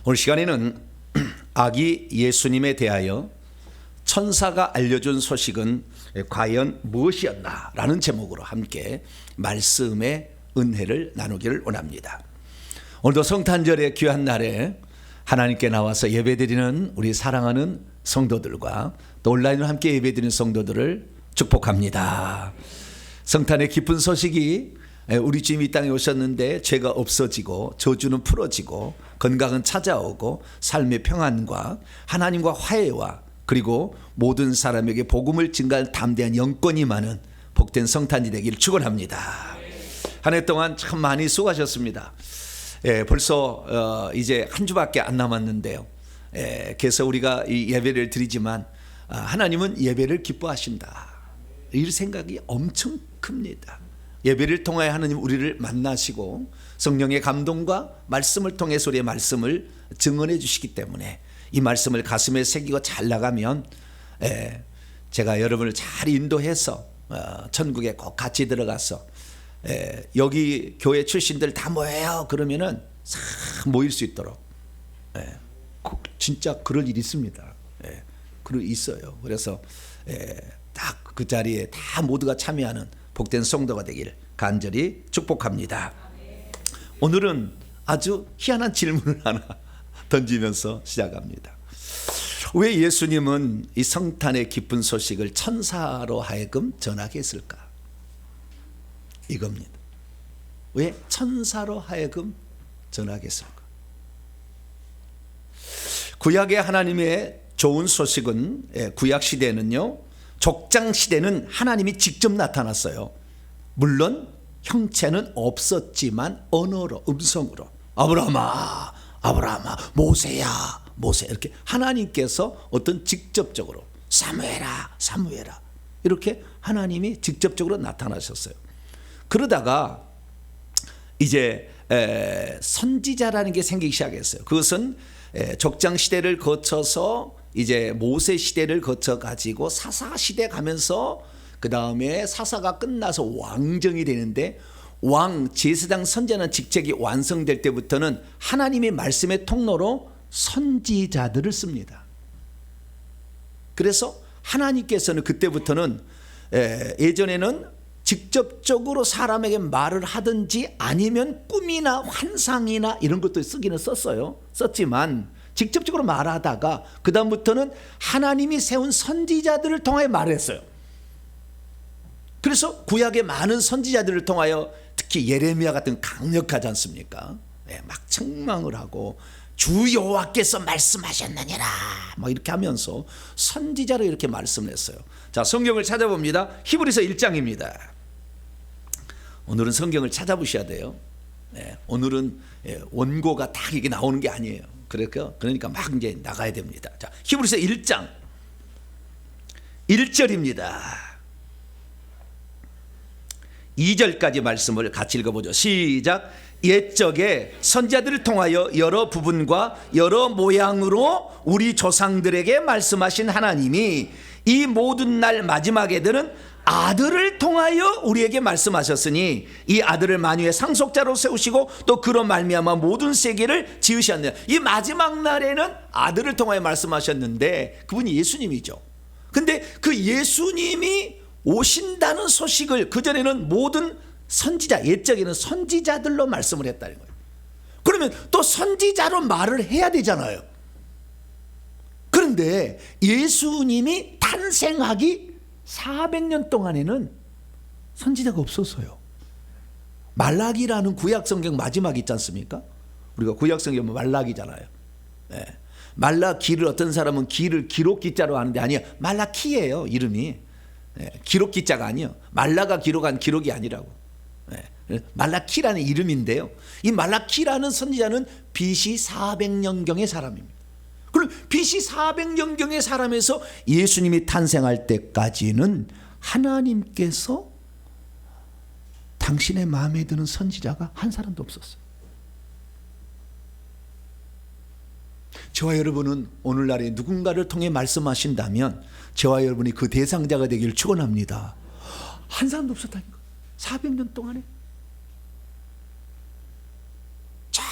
오늘 시간에는 아기 예수님에 대하여 천사가 알려준 소식은 과연 무엇이었나라는 제목으로 함께 말씀의 은혜를 나누기를 원합니다. 오늘도 성탄절의 귀한 날에 하나님께 나와서 예배드리는 우리 사랑하는 성도들과 또 온라인으로 함께 예배드리는 성도들을 축복합니다. 성탄의 기쁜 소식이 우리 주님이 이 땅에 오셨는데 죄가 없어지고 저주는 풀어지고 건강은 찾아오고 삶의 평안과 하나님과 화해와 그리고 모든 사람에게 복음을 증가할 담대한 영권이 많은 복된 성탄이 되기를 축원합니다. 한 해 동안 참 많이 수고하셨습니다. 벌써 이제 한 주밖에 안 남았는데요. 그래서 우리가 이 예배를 드리지만 하나님은 예배를 기뻐하신다. 이 생각이 엄청 큽니다. 예배를 통하여 하나님 우리를 만나시고 성령의 감동과 말씀을 통해서 우리의 말씀을 증언해 주시기 때문에 이 말씀을 가슴에 새기고 잘 나가면 제가 여러분을 잘 인도해서 천국에 꼭 같이 들어가서 여기 교회 출신들 다 모여요 그러면은 싹 모일 수 있도록 진짜 그럴 일이 있습니다. 그럴 일이 있어요. 그래서 딱 그 자리에 다 모두가 참여하는 복된 성도가 되기를 간절히 축복합니다. 오늘은 아주 희한한 질문을 하나 던지면서 시작합니다. 왜 예수님은 이 성탄의 기쁜 소식을 천사로 하여금 전하게 했을까? 이겁니다. 왜 천사로 하여금 전하게 했을까? 구약의 하나님의 좋은 소식은 구약 시대는요, 족장 시대는 하나님이 직접 나타났어요. 물론 형체는 없었지만 언어로, 음성으로 아브라함아, 아브라함아, 모세야, 모세 이렇게 하나님께서 어떤 직접적으로 사무엘아, 사무엘아 이렇게 하나님이 직접적으로 나타나셨어요. 그러다가 이제 선지자라는 게 생기기 시작했어요. 그것은 족장 시대를 거쳐서 이제 모세 시대를 거쳐 가지고 사사 시대 가면서 그 다음에 사사가 끝나서 왕정이 되는데 왕 제사장 선지자는 직책이 완성될 때부터는 하나님의 말씀의 통로로 선지자들을 씁니다. 그래서 하나님께서는 그때부터는 예전에는 직접적으로 사람에게 말을 하든지 아니면 꿈이나 환상이나 이런 것도 쓰기는 썼지만 직접적으로 말하다가 그 다음부터는 하나님이 세운 선지자들을 통하여 말을 했어요. 그래서 구약의 많은 선지자들을 통하여 특히 예레미야 같은 강력하지 않습니까? 막 책망을 하고 주 여호와께서 말씀하셨느니라 막 이렇게 하면서 선지자로 이렇게 말씀을 했어요. 자, 성경을 찾아봅니다. 히브리서 1장입니다. 오늘은 성경을 찾아보셔야 돼요. 오늘은 원고가 딱 이게 나오는 게 아니에요. 그러니까 막 이제 나가야 됩니다. 자, 히브리서 1장 1절입니다. 2절까지 말씀을 같이 읽어보죠. 시작. 옛적에 선지자들을 통하여 여러 부분과 여러 모양으로 우리 조상들에게 말씀하신 하나님이 이 모든 날 마지막에들은 아들을 통하여 우리에게 말씀하셨으니 이 아들을 만유의 상속자로 세우시고 또 그로 말미암아 모든 세계를 지으셨느니라. 이 마지막 날에는 아들을 통하여 말씀하셨는데 그분이 예수님이죠. 근데 그 예수님이 오신다는 소식을 그전에는 모든 선지자, 옛적에는 선지자들로 말씀을 했다는 거예요. 그러면 또 선지자로 말을 해야 되잖아요. 그런데 예수님이 탄생하기 400년 동안에는 선지자가 없었어요. 말라기라는 구약성경 마지막 있지 않습니까? 우리가 구약성경 말라기잖아요. 말라기를 어떤 사람은 기를 기록기자로 하는데 아니에요. 말라키예요, 이름이. 기록기자가 아니에요. 말라가 기록한 기록이 아니라고. 말라키라는 이름인데요. 이 말라키라는 선지자는 BC 400년경의 사람입니다. 그럼 BC 400년경의 사람에서 예수님이 탄생할 때까지는 하나님께서 당신의 마음에 드는 선지자가 한 사람도 없었어요. 저와 여러분은 오늘날에 누군가를 통해 말씀하신다면 저와 여러분이 그 대상자가 되기를 축원합니다. 한 사람도 없었다니까. 400년 동안에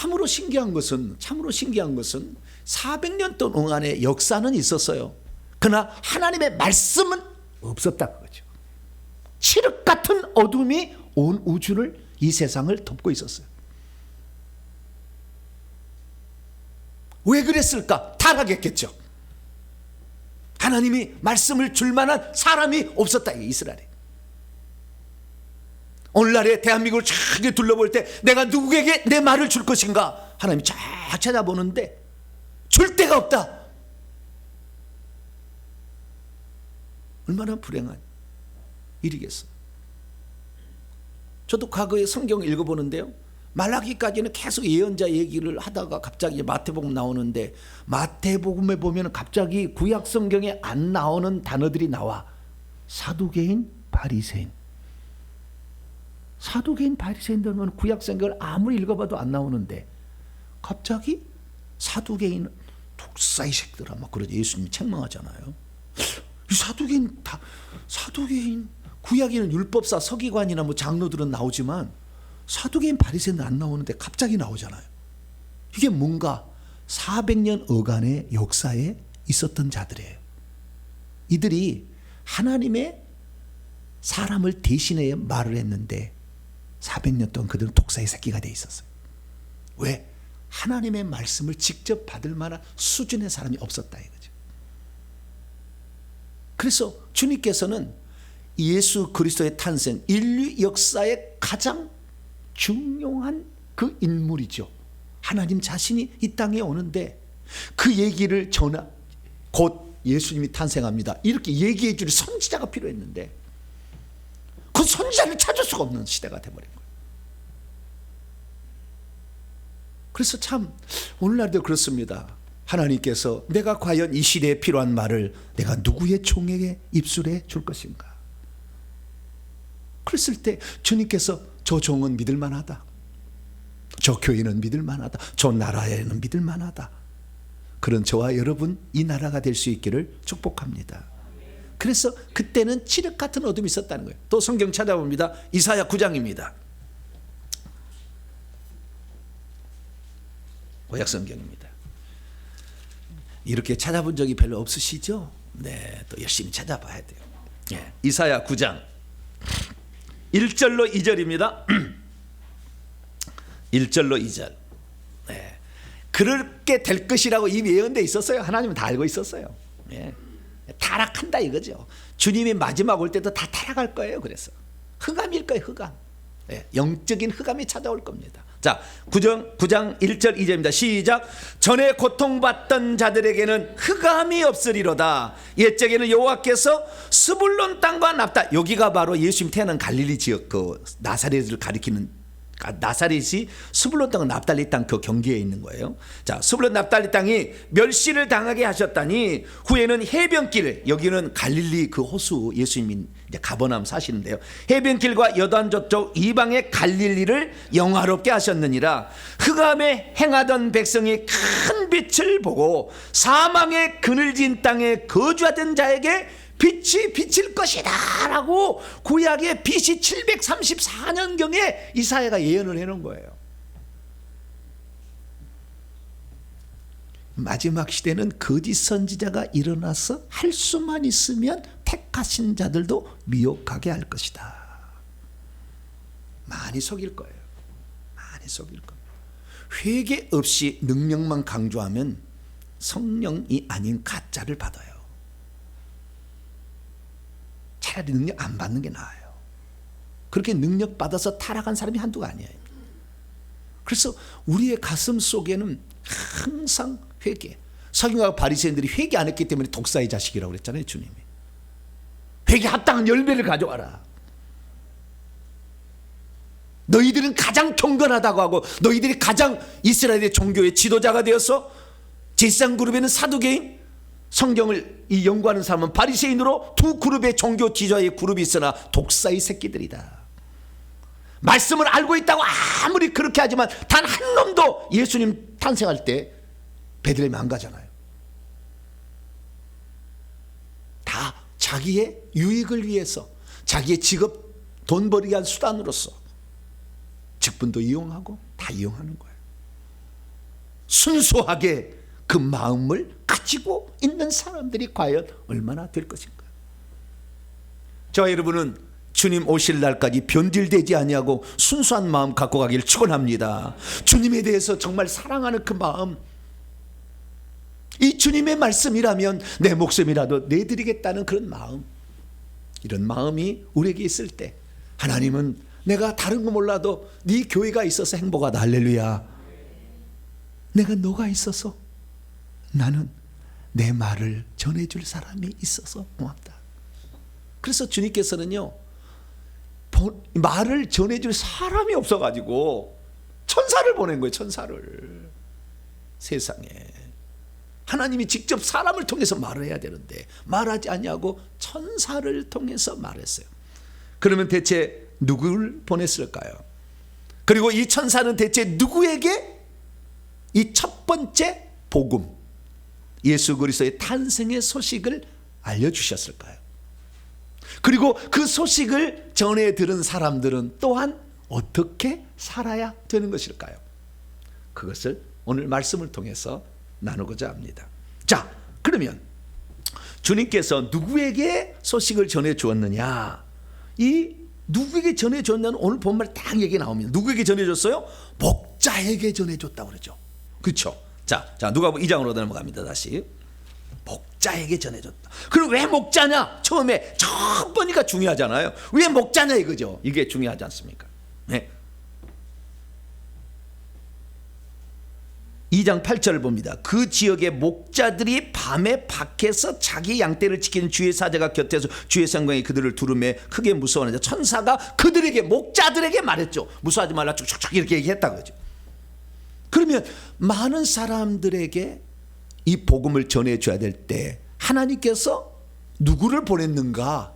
참으로 신기한 것은 400년 동안의 역사는 있었어요. 그러나 하나님의 말씀은 없었다 그거죠. 칠흑 같은 어둠이 온 우주를, 이 세상을 덮고 있었어요. 왜 그랬을까? 타락했겠죠. 하나님이 말씀을 줄 만한 사람이 없었다, 이스라엘에. 오늘날의 대한민국을 쫙 둘러볼 때 내가 누구에게 내 말을 줄 것인가? 하나님이 쫙 찾아보는데 줄 데가 없다. 얼마나 불행한 일이겠어요. 저도 과거에 성경을 읽어보는데요, 말라기까지는 계속 예언자 얘기를 하다가 갑자기 마태복음 나오는데, 마태복음에 보면 갑자기 구약 성경에 안 나오는 단어들이 나와. 사두개인, 바리새인. 사두개인, 바리새인들은 구약 성경을 아무리 읽어봐도 안 나오는데 갑자기 사두개인, 독사의 새끼들아 막 그러죠. 예수님이 책망하잖아요. 이 사두개인, 구약에는 율법사, 서기관이나 뭐 장로들은 나오지만 사두개인, 바리새인은 안 나오는데 갑자기 나오잖아요. 이게 뭔가 400년 어간의 역사에 있었던 자들이에요. 이들이 하나님의 사람을 대신해 말을 했는데 400년 동안 그들은 독사의 새끼가 돼 있었어요. 왜? 하나님의 말씀을 직접 받을 만한 수준의 사람이 없었다 이거죠. 그래서 주님께서는 예수 그리스도의 탄생, 인류 역사의 가장 중요한 그 인물이죠. 하나님 자신이 이 땅에 오는데 그 얘기를 곧 예수님이 탄생합니다, 이렇게 얘기해 줄 선지자가 필요했는데 그 선지자를 찾을 수가 없는 시대가 돼버린 거예요. 그래서 참 오늘날도 그렇습니다. 하나님께서 내가 과연 이 시대에 필요한 말을 내가 누구의 종에게 입술해 줄 것인가? 그랬을 때 주님께서 저 종은 믿을 만하다, 저 교회는 믿을 만하다, 저 나라에는 믿을 만하다, 그런 저와 여러분 이 나라가 될 수 있기를 축복합니다. 그래서 그때는 칠흑 같은 어둠이 있었다는 거예요. 또 성경 찾아봅니다. 이사야 9장입니다. 구약 성경입니다. 이렇게 찾아본 적이 별로 없으시죠? 네, 또 열심히 찾아봐야 돼요. 네, 이사야 9장 1절로 2절입니다. 1절로 2절. 네, 그렇게 될 것이라고 이미 예언돼 있었어요. 하나님은 다 알고 있었어요. 네, 타락한다 이거죠. 주님이 마지막 올 때도 다 타락할 거예요. 그래서 흑암일 거예요. 흑암. 네, 영적인 흑암이 찾아올 겁니다. 자, 9장 1절 2절입니다. 시작. 전에 고통받던 자들에게는 흑암이 없으리로다. 옛적에는 여호와께서 스불론 땅과 납다, 여기가 바로 예수님 태어난 갈릴리 지역, 그 나사렛을 가리키는, 나사렛이 스불론 땅과 납달리 땅 그 경계에 있는 거예요. 자, 스불론 납달리 땅이 멸시를 당하게 하셨다니 후에는 해변길, 여기는 갈릴리 그 호수, 예수님이 이제 가버나움 사시는데요, 해변길과 여단 저쪽 이방의 갈릴리를 영화롭게 하셨느니라. 흑암에 행하던 백성이 큰 빛을 보고 사망의 그늘진 땅에 거주하던 자에게 빛이 비칠 것이다 라고 구약의 BC 734년경에 이사야가 예언을 해놓은 거예요. 마지막 시대는 거짓 선지자가 일어나서 할 수만 있으면 택하신 자들도 미혹하게 할 것이다. 많이 속일 거예요. 많이 속일 겁니다. 회개 없이 능력만 강조하면 성령이 아닌 가짜를 받아요. 차라리 능력 안 받는 게 나아요. 그렇게 능력 받아서 타락한 사람이 한두가 아니에요. 그래서 우리의 가슴 속에는 항상 회개. 서기관과 바리새인들이 회개 안 했기 때문에 독사의 자식이라고 그랬잖아요, 주님이. 회개 합당한 열매를 가져와라. 너희들은 가장 경건하다고 하고 너희들이 가장 이스라엘의 종교의 지도자가 되어서 제사장 그룹에는 사두개인, 성경을 이 연구하는 사람은 바리새인으로 두 그룹의 종교 지도자의 그룹이 있으나 독사의 새끼들이다. 말씀을 알고 있다고 아무리 그렇게 하지만 단 한 놈도 예수님 탄생할 때 베들레헴에 안 가잖아요. 다 자기의 유익을 위해서, 자기의 직업 돈 벌기 위한 수단으로서 직분도 이용하고 다 이용하는 거예요. 순수하게 그 마음을 가지고 있는 사람들이 과연 얼마나 될 것인가. 저와 여러분은 주님 오실 날까지 변질되지 아니하고 순수한 마음 갖고 가길 축원합니다. 주님에 대해서 정말 사랑하는 그 마음, 이 주님의 말씀이라면 내 목숨이라도 내드리겠다는 그런 마음, 이런 마음이 우리에게 있을 때 하나님은 내가 다른 거 몰라도 네 교회가 있어서 행복하다. 할렐루야. 내가 너가 있어서 나는 내 말을 전해줄 사람이 있어서 고맙다. 그래서 주님께서는요, 말을 전해줄 사람이 없어가지고 천사를 보낸 거예요. 천사를. 세상에 하나님이 직접 사람을 통해서 말을 해야 되는데 말하지 않냐고 천사를 통해서 말했어요. 그러면 대체 누구를 보냈을까요? 그리고 이 천사는 대체 누구에게 이 첫 번째 복음, 예수 그리스도의 탄생의 소식을 알려주셨을까요? 그리고 그 소식을 전해 들은 사람들은 또한 어떻게 살아야 되는 것일까요? 그것을 오늘 말씀을 통해서 나누고자 합니다. 자, 그러면 주님께서 누구에게 소식을 전해 주었느냐? 이 누구에게 전해 줬냐는 오늘 본말 딱 얘기 나옵니다. 누구에게 전해 줬어요? 목자에게 전해 줬다고 그러죠. 그렇죠? 자, 누가복음 2장으로 넘어갑니다. 다시. 목자에게 전해줬다. 그럼 왜 목자냐? 처음에 처음 보니까 중요하잖아요. 왜 목자냐 이거죠. 이게 중요하지 않습니까? 네. 2장 8절을 봅니다. 그 지역의 목자들이 밤에 밖에서 자기 양떼를 지키는 주의 사자가 곁에서 주의 성령이 그들을 두루매 크게 무서워하는데 천사가 그들에게, 목자들에게 말했죠. 무서워하지 말라 쭉쭉쭉 이렇게 얘기했다 그러죠. 그러면 많은 사람들에게 이 복음을 전해줘야 될 때 하나님께서 누구를 보냈는가,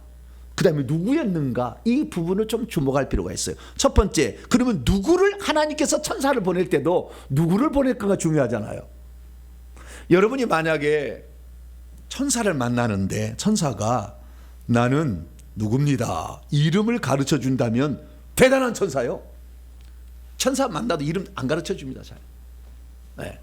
그 다음에 누구였는가, 이 부분을 좀 주목할 필요가 있어요. 첫 번째, 그러면 누구를, 하나님께서 천사를 보낼 때도 누구를 보낼까가 중요하잖아요. 여러분이 만약에 천사를 만나는데 천사가 나는 누굽니다 이름을 가르쳐 준다면 대단한 천사요. 천사 만나도 이름 안 가르쳐 줍니다. 잘. 네.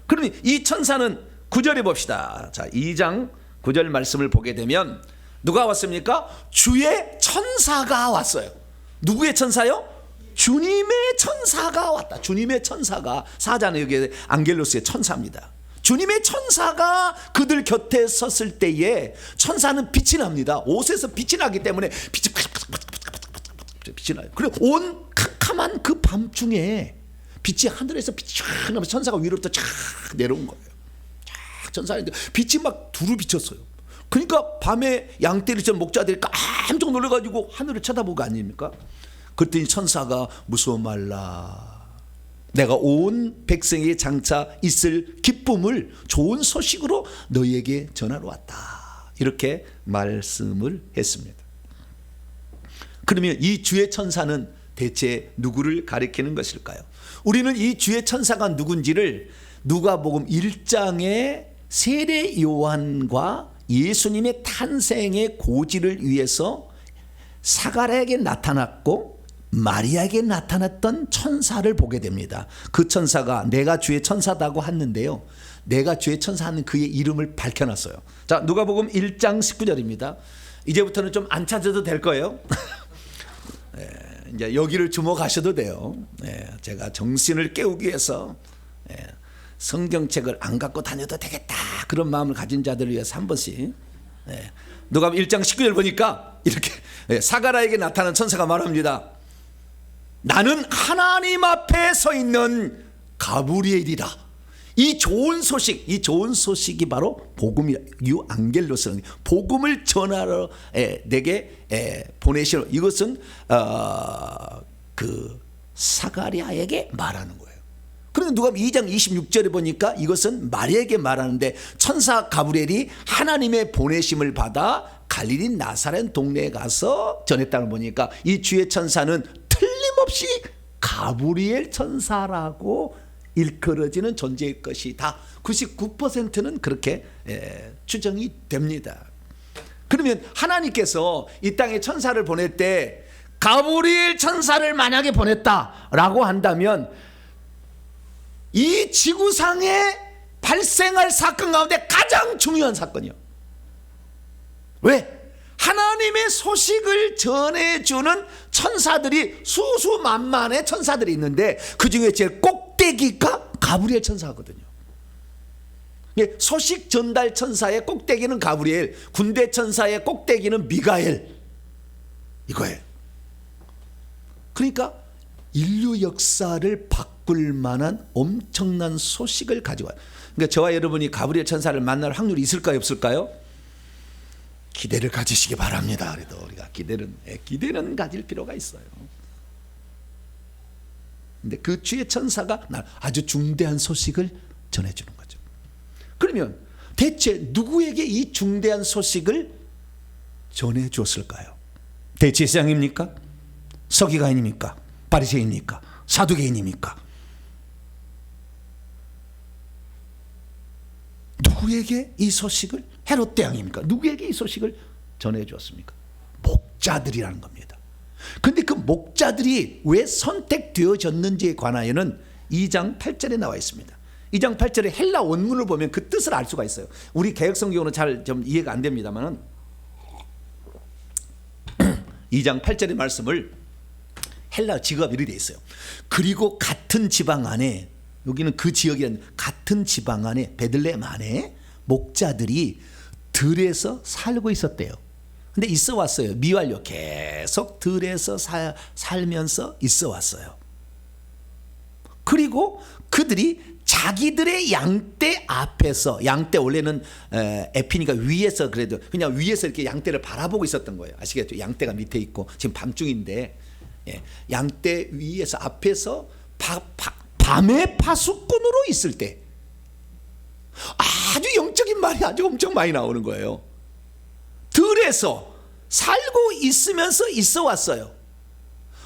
그러면 이 천사는 9절에 봅시다. 자, 2장 9절 말씀을 보게 되면 누가 왔습니까? 주의 천사가 왔어요. 누구의 천사요? 주님의 천사가 왔다. 주님의 천사가, 사자는 여기 안겔로스의 천사입니다. 주님의 천사가 그들 곁에 섰을 때에 천사는 빛이 납니다. 옷에서 빛이 나기 때문에 빛이 나요. 그리고 온 캄캄한 그 밤중에 빛이 하늘에서 빛이 쫙 나면서 천사가 위로부터 쫙 내려온 거예요. 쫙 천사인데 빛이 막 두루 비쳤어요. 그러니까 밤에 양떼를 친 목자들이 깜짝 놀라가지고 하늘을 쳐다보고 아닙니까? 그랬더니 천사가 무서워 말라. 내가 온 백성에게 장차 있을 기쁨을 좋은 소식으로 너희에게 전하러 왔다. 이렇게 말씀을 했습니다. 그러면 이 주의 천사는 대체 누구를 가리키는 것일까요? 우리는 이 주의 천사가 누군지를 누가복음 1장의 세례 요한과 예수님의 탄생의 고지를 위해서 사가랴에게 나타났고 마리아에게 나타났던 천사를 보게 됩니다. 그 천사가 내가 주의 천사다고 했는데요, 내가 주의 천사하는 그의 이름을 밝혀놨어요. 자, 누가복음 1장 19절입니다. 이제부터는 좀 안 찾아도 될 거예요. 네, 이제 여기를 주목하셔도 돼요. 네, 제가 정신을 깨우기 위해서 성경책을 안 갖고 다녀도 되겠다 그런 마음을 가진 자들을 위해서 한 번씩, 누가복음 1장 19절 보니까 이렇게 사가랴에게 나타난 천사가 말합니다. 나는 하나님 앞에 서 있는 가브리엘이라. 이 좋은 소식이 바로 복음이라. 유앙겔로스는 복음을 전하러 내게 보내시러, 이것은 그 사가랴에게 말하는 거예요. 그런데 누가 2장 26절에 보니까 이것은 마리아에게 말하는데 천사 가브리엘이 하나님의 보내심을 받아 갈릴리 나사렛 동네에 가서 전했다는 보니까 이 주의 천사는 틀림없이 가브리엘 천사라고 일컬어지는 존재일 것이다. 99%는 그렇게 추정이 됩니다. 그러면 하나님께서 이 땅에 천사를 보낼 때 가브리엘 천사를 만약에 보냈다라고 한다면 이 지구상에 발생할 사건 가운데 가장 중요한 사건이요. 왜? 하나님의 소식을 전해주는 천사들이 수수만만의 천사들이 있는데 그 중에 제일 꼭대기가 가브리엘 천사거든요. 소식 전달 천사의 꼭대기는 가브리엘, 군대 천사의 꼭대기는 미가엘, 이거예요. 그러니까 인류 역사를 바꿀 만한 엄청난 소식을 가지고 와요. 그러니까 저와 여러분이 가브리엘 천사를 만날 확률이 있을까요, 없을까요? 기대를 가지시기 바랍니다. 그래도 우리가 기대는 가질 필요가 있어요. 근데 그 주의 천사가 아주 중대한 소식을 전해주는 거죠. 그러면 대체 누구에게 이 중대한 소식을 전해줬을까요? 대제사장입니까? 서기관입니까? 바리새인입니까? 사두개인입니까? 누구에게 이 소식을, 헤롯 대왕입니까? 누구에게 이 소식을 전해주었습니까? 목자들이라는 겁니다. 그런데 그 목자들이 왜 선택되어졌는지에 관하여는 2장 8절에 나와 있습니다. 2장 8절에 헬라 원문을 보면 그 뜻을 알 수가 있어요. 우리 개역성경으로는 잘 좀 이해가 안 됩니다만은 2장 8절의 말씀을 헬라 직업이 이렇게 돼 있어요. 그리고 같은 지방 안에, 여기는 그 지역이란 같은 지방 안에, 베들레헴 안에 목자들이 들에서 살고 있었대요. 근데 있어 왔어요. 미완료, 계속 들에서 살면서 있어 왔어요. 그리고 그들이 자기들의 양떼 앞에서, 양떼 원래는 에피니까 위에서, 그래도 그냥 위에서 이렇게 양떼를 바라보고 있었던 거예요. 아시겠죠? 양떼가 밑에 있고 지금 밤중인데, 양떼 위에서 앞에서 밤의 파수꾼으로 있을 때 아주 영적인 말이 아주 엄청 많이 나오는 거예요. 들에서 살고 있으면서 있어 왔어요.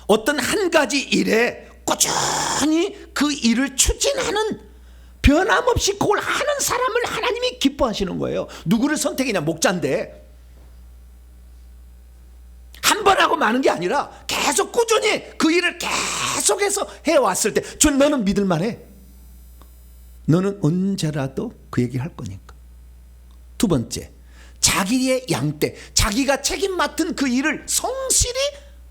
어떤 한 가지 일에 꾸준히 그 일을 추진하는, 변함없이 그걸 하는 사람을 하나님이 기뻐하시는 거예요. 누구를 선택했냐? 목자인데 한 번 하고 마는 게 아니라 계속 꾸준히 그 일을 계속해서 해왔을 때, 너는 믿을만해. 너는 언제라도 그 얘기를 할 거니까. 두 번째, 자기의 양떼, 자기가 책임 맡은 그 일을 성실히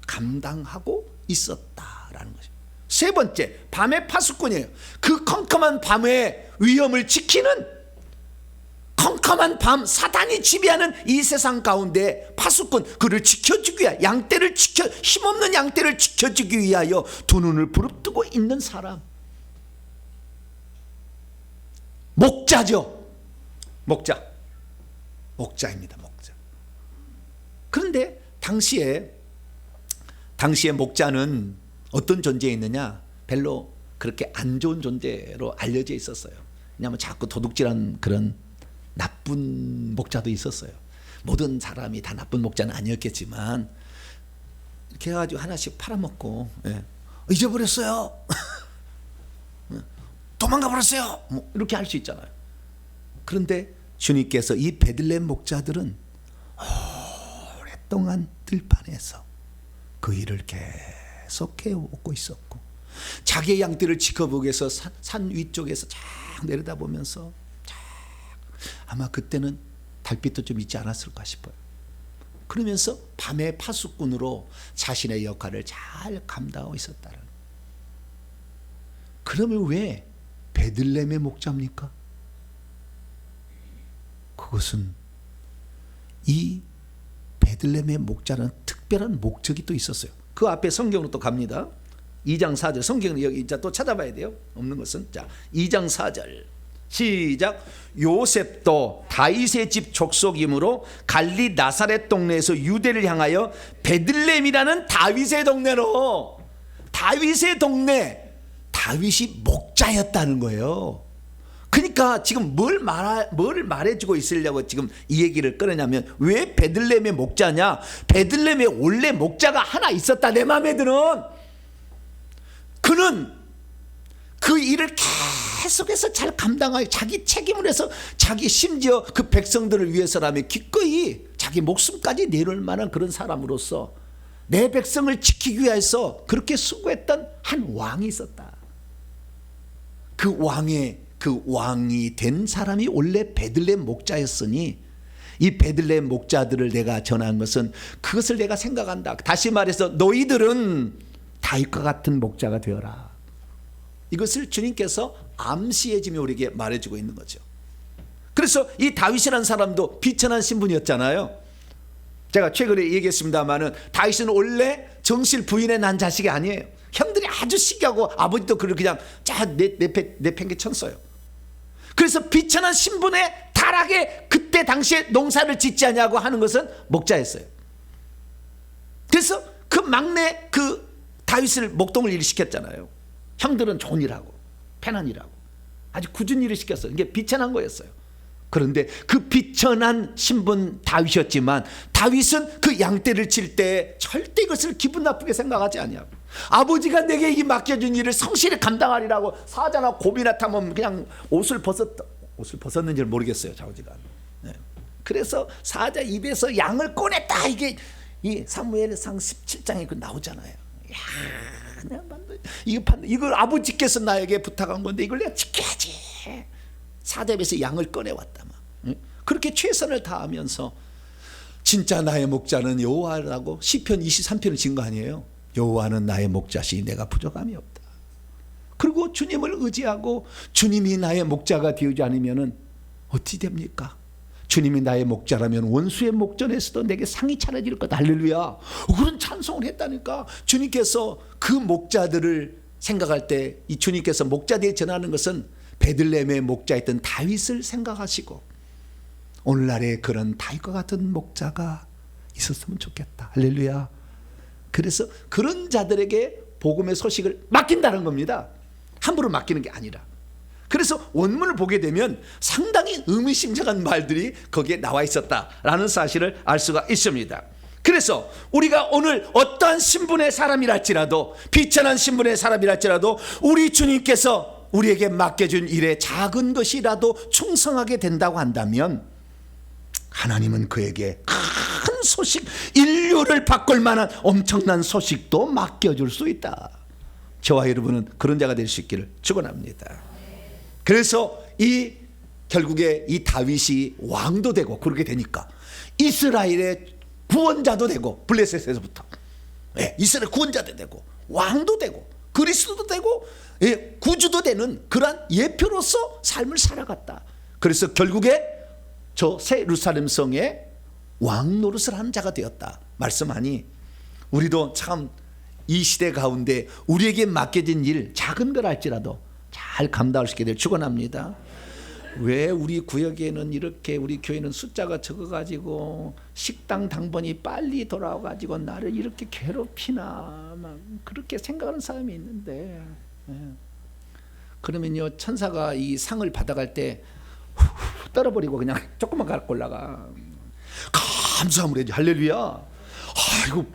감당하고 있었다라는 것입니다. 세 번째, 밤의 파수꾼이에요. 그 컴컴한 밤의 위험을 지키는, 컴컴한 밤, 사단이 지배하는 이 세상 가운데 파수꾼, 그를 지켜주기 위하여, 양떼를 힘없는 양떼를 지켜주기 위하여 두 눈을 부릅뜨고 있는 사람, 목자죠. 목자입니다. 목자. 그런데 당시에 목자는 어떤 존재였느냐? 별로 그렇게 안 좋은 존재로 알려져 있었어요. 왜냐하면 자꾸 도둑질한 그런 나쁜 목자도 있었어요. 모든 사람이 다 나쁜 목자는 아니었겠지만 이렇게 해가지고 하나씩 팔아먹고, 잊어버렸어요. 도망가 버렸어요. 뭐 이렇게 할 수 있잖아요. 그런데 주님께서 이 베들레헴 목자들은 오랫동안 들판에서 그 일을 계속 해오고 있었고, 자기의 양떼를 지켜보기 위해서 산 위쪽에서 쫙 내려다보면서 아마 그때는 달빛도 좀 있지 않았을까 싶어요. 그러면서 밤의 파수꾼으로 자신의 역할을 잘 감당하고 있었다는. 그러면 왜 베들레헴의 목자입니까? 그것은 이 베들레헴의 목자는 특별한 목적이 또 있었어요. 그 앞에 성경으로 또 갑니다. 2장 4절, 성경은 여기 또 찾아봐야 돼요. 없는 것은. 자, 2장 4절 시작. 요셉도 다윗의 집 족속이므로 갈리 나사렛 동네에서 유대를 향하여 베들레헴이라는 다윗의 동네로, 다윗의 동네, 다윗이 목자였다는 거예요. 그러니까 지금 뭘 말해주고 있으려고 지금 이 얘기를 꺼내냐면, 왜 베들레헴의 목자냐? 베들레헴에 원래 목자가 하나 있었다. 내 마음에 드는. 그는 그 일을 계속해서 잘 감당하여 자기 책임을 해서, 자기 심지어 그 백성들을 위해서라면 기꺼이 자기 목숨까지 내놓을 만한 그런 사람으로서 내 백성을 지키기 위해서 그렇게 수고했던 한 왕이 있었다. 그 왕이 된 사람이 원래 베들레헴 목자였으니 이 베들레헴 목자들을 내가 전한 것은 그것을 내가 생각한다. 다시 말해서 너희들은 다윗과 같은 목자가 되어라. 이것을 주님께서 암시해 주며 우리에게 말해주고 있는 거죠. 그래서 이 다윗이라는 사람도 비천한 신분이었잖아요. 제가 최근에 얘기했습니다마는 다윗은 원래 정실 부인의 난 자식이 아니에요. 형들이 아주 시기하고 아버지도 그걸 그냥 내팽개쳤어요. 그래서 비천한 신분에 타락에 그때 당시에 농사를 짓지 않냐고 하는 것은 목자였어요. 그래서 그 막내 그 다윗을 목동을 일을 시켰잖아요. 형들은 좋은 일하고 편한 일하고 아주 굳은 일을 시켰어요. 이게 비천한 거였어요. 그런데 그 비천한 신분 다윗이었지만 다윗은 그 양떼를 칠 때 절대 이것을 기분 나쁘게 생각하지 아니하고 아버지가 내게 이 맡겨준 일을 성실히 감당하리라고 사자나 곰이나 타면 그냥 옷을 벗었는지를 모르겠어요. 좌우지간. 네. 그래서 사자 입에서 양을 꺼냈다. 이게 이 사무엘상 17장에 그 나오잖아요. 야, 이걸 아버지께서 나에게 부탁한 건데 이걸 내가 지켜야지. 사자 입에서 양을 꺼내왔다. 그렇게 최선을 다하면서 진짜 나의 목자는 여호와라고 시편 23편을 지은 거 아니에요. 여호와는 나의 목자시 내가 부족함이 없다. 그리고 주님을 의지하고 주님이 나의 목자가 되지 않으면 어찌 됩니까? 주님이 나의 목자라면 원수의 목전에서도 내게 상이 차려질 것. 할렐루야. 그런 찬송을 했다니까. 주님께서 그 목자들을 생각할 때 이 주님께서 목자들에 전하는 것은 베들레헴의 목자였던 다윗을 생각하시고 오늘날에 그런 다윗과 같은 목자가 있었으면 좋겠다. 할렐루야. 그래서 그런 자들에게 복음의 소식을 맡긴다는 겁니다. 함부로 맡기는 게 아니라. 그래서 원문을 보게 되면 상당히 의미심장한 말들이 거기에 나와 있었다라는 사실을 알 수가 있습니다. 그래서 우리가 오늘 어떠한 신분의 사람이랄지라도 비천한 신분의 사람이랄지라도 우리 주님께서 우리에게 맡겨준 일에 작은 것이라도 충성하게 된다고 한다면 하나님은 그에게 큰 소식, 인류를 바꿀 만한 엄청난 소식도 맡겨줄 수 있다. 저와 여러분은 그런 자가 될 수 있기를 축원합니다. 그래서 결국에 이 다윗이 왕도 되고 그렇게 되니까 이스라엘의 구원자도 되고 블레셋에서부터 이스라엘 구원자도 되고 왕도 되고 그리스도도 되고 구주도 되는 그러한 예표로서 삶을 살아갔다. 그래서 결국에 저 새 예루살렘 성에 왕 노릇을 하는 자가 되었다 말씀하니 우리도 참 이 시대 가운데 우리에게 맡겨진 일 작은 걸 할지라도 잘 감당할 수 있게 될 축원합니다. 왜 우리 구역에는 이렇게 우리 교회는 숫자가 적어가지고 식당 당번이 빨리 돌아와가지고 나를 이렇게 괴롭히나 막 그렇게 생각하는 사람이 있는데 그러면요 천사가 이 상을 받아갈 때 떨어버리고 그냥 조금만 갖고 올라가 감사함을 해야지. 할렐루야. 아이고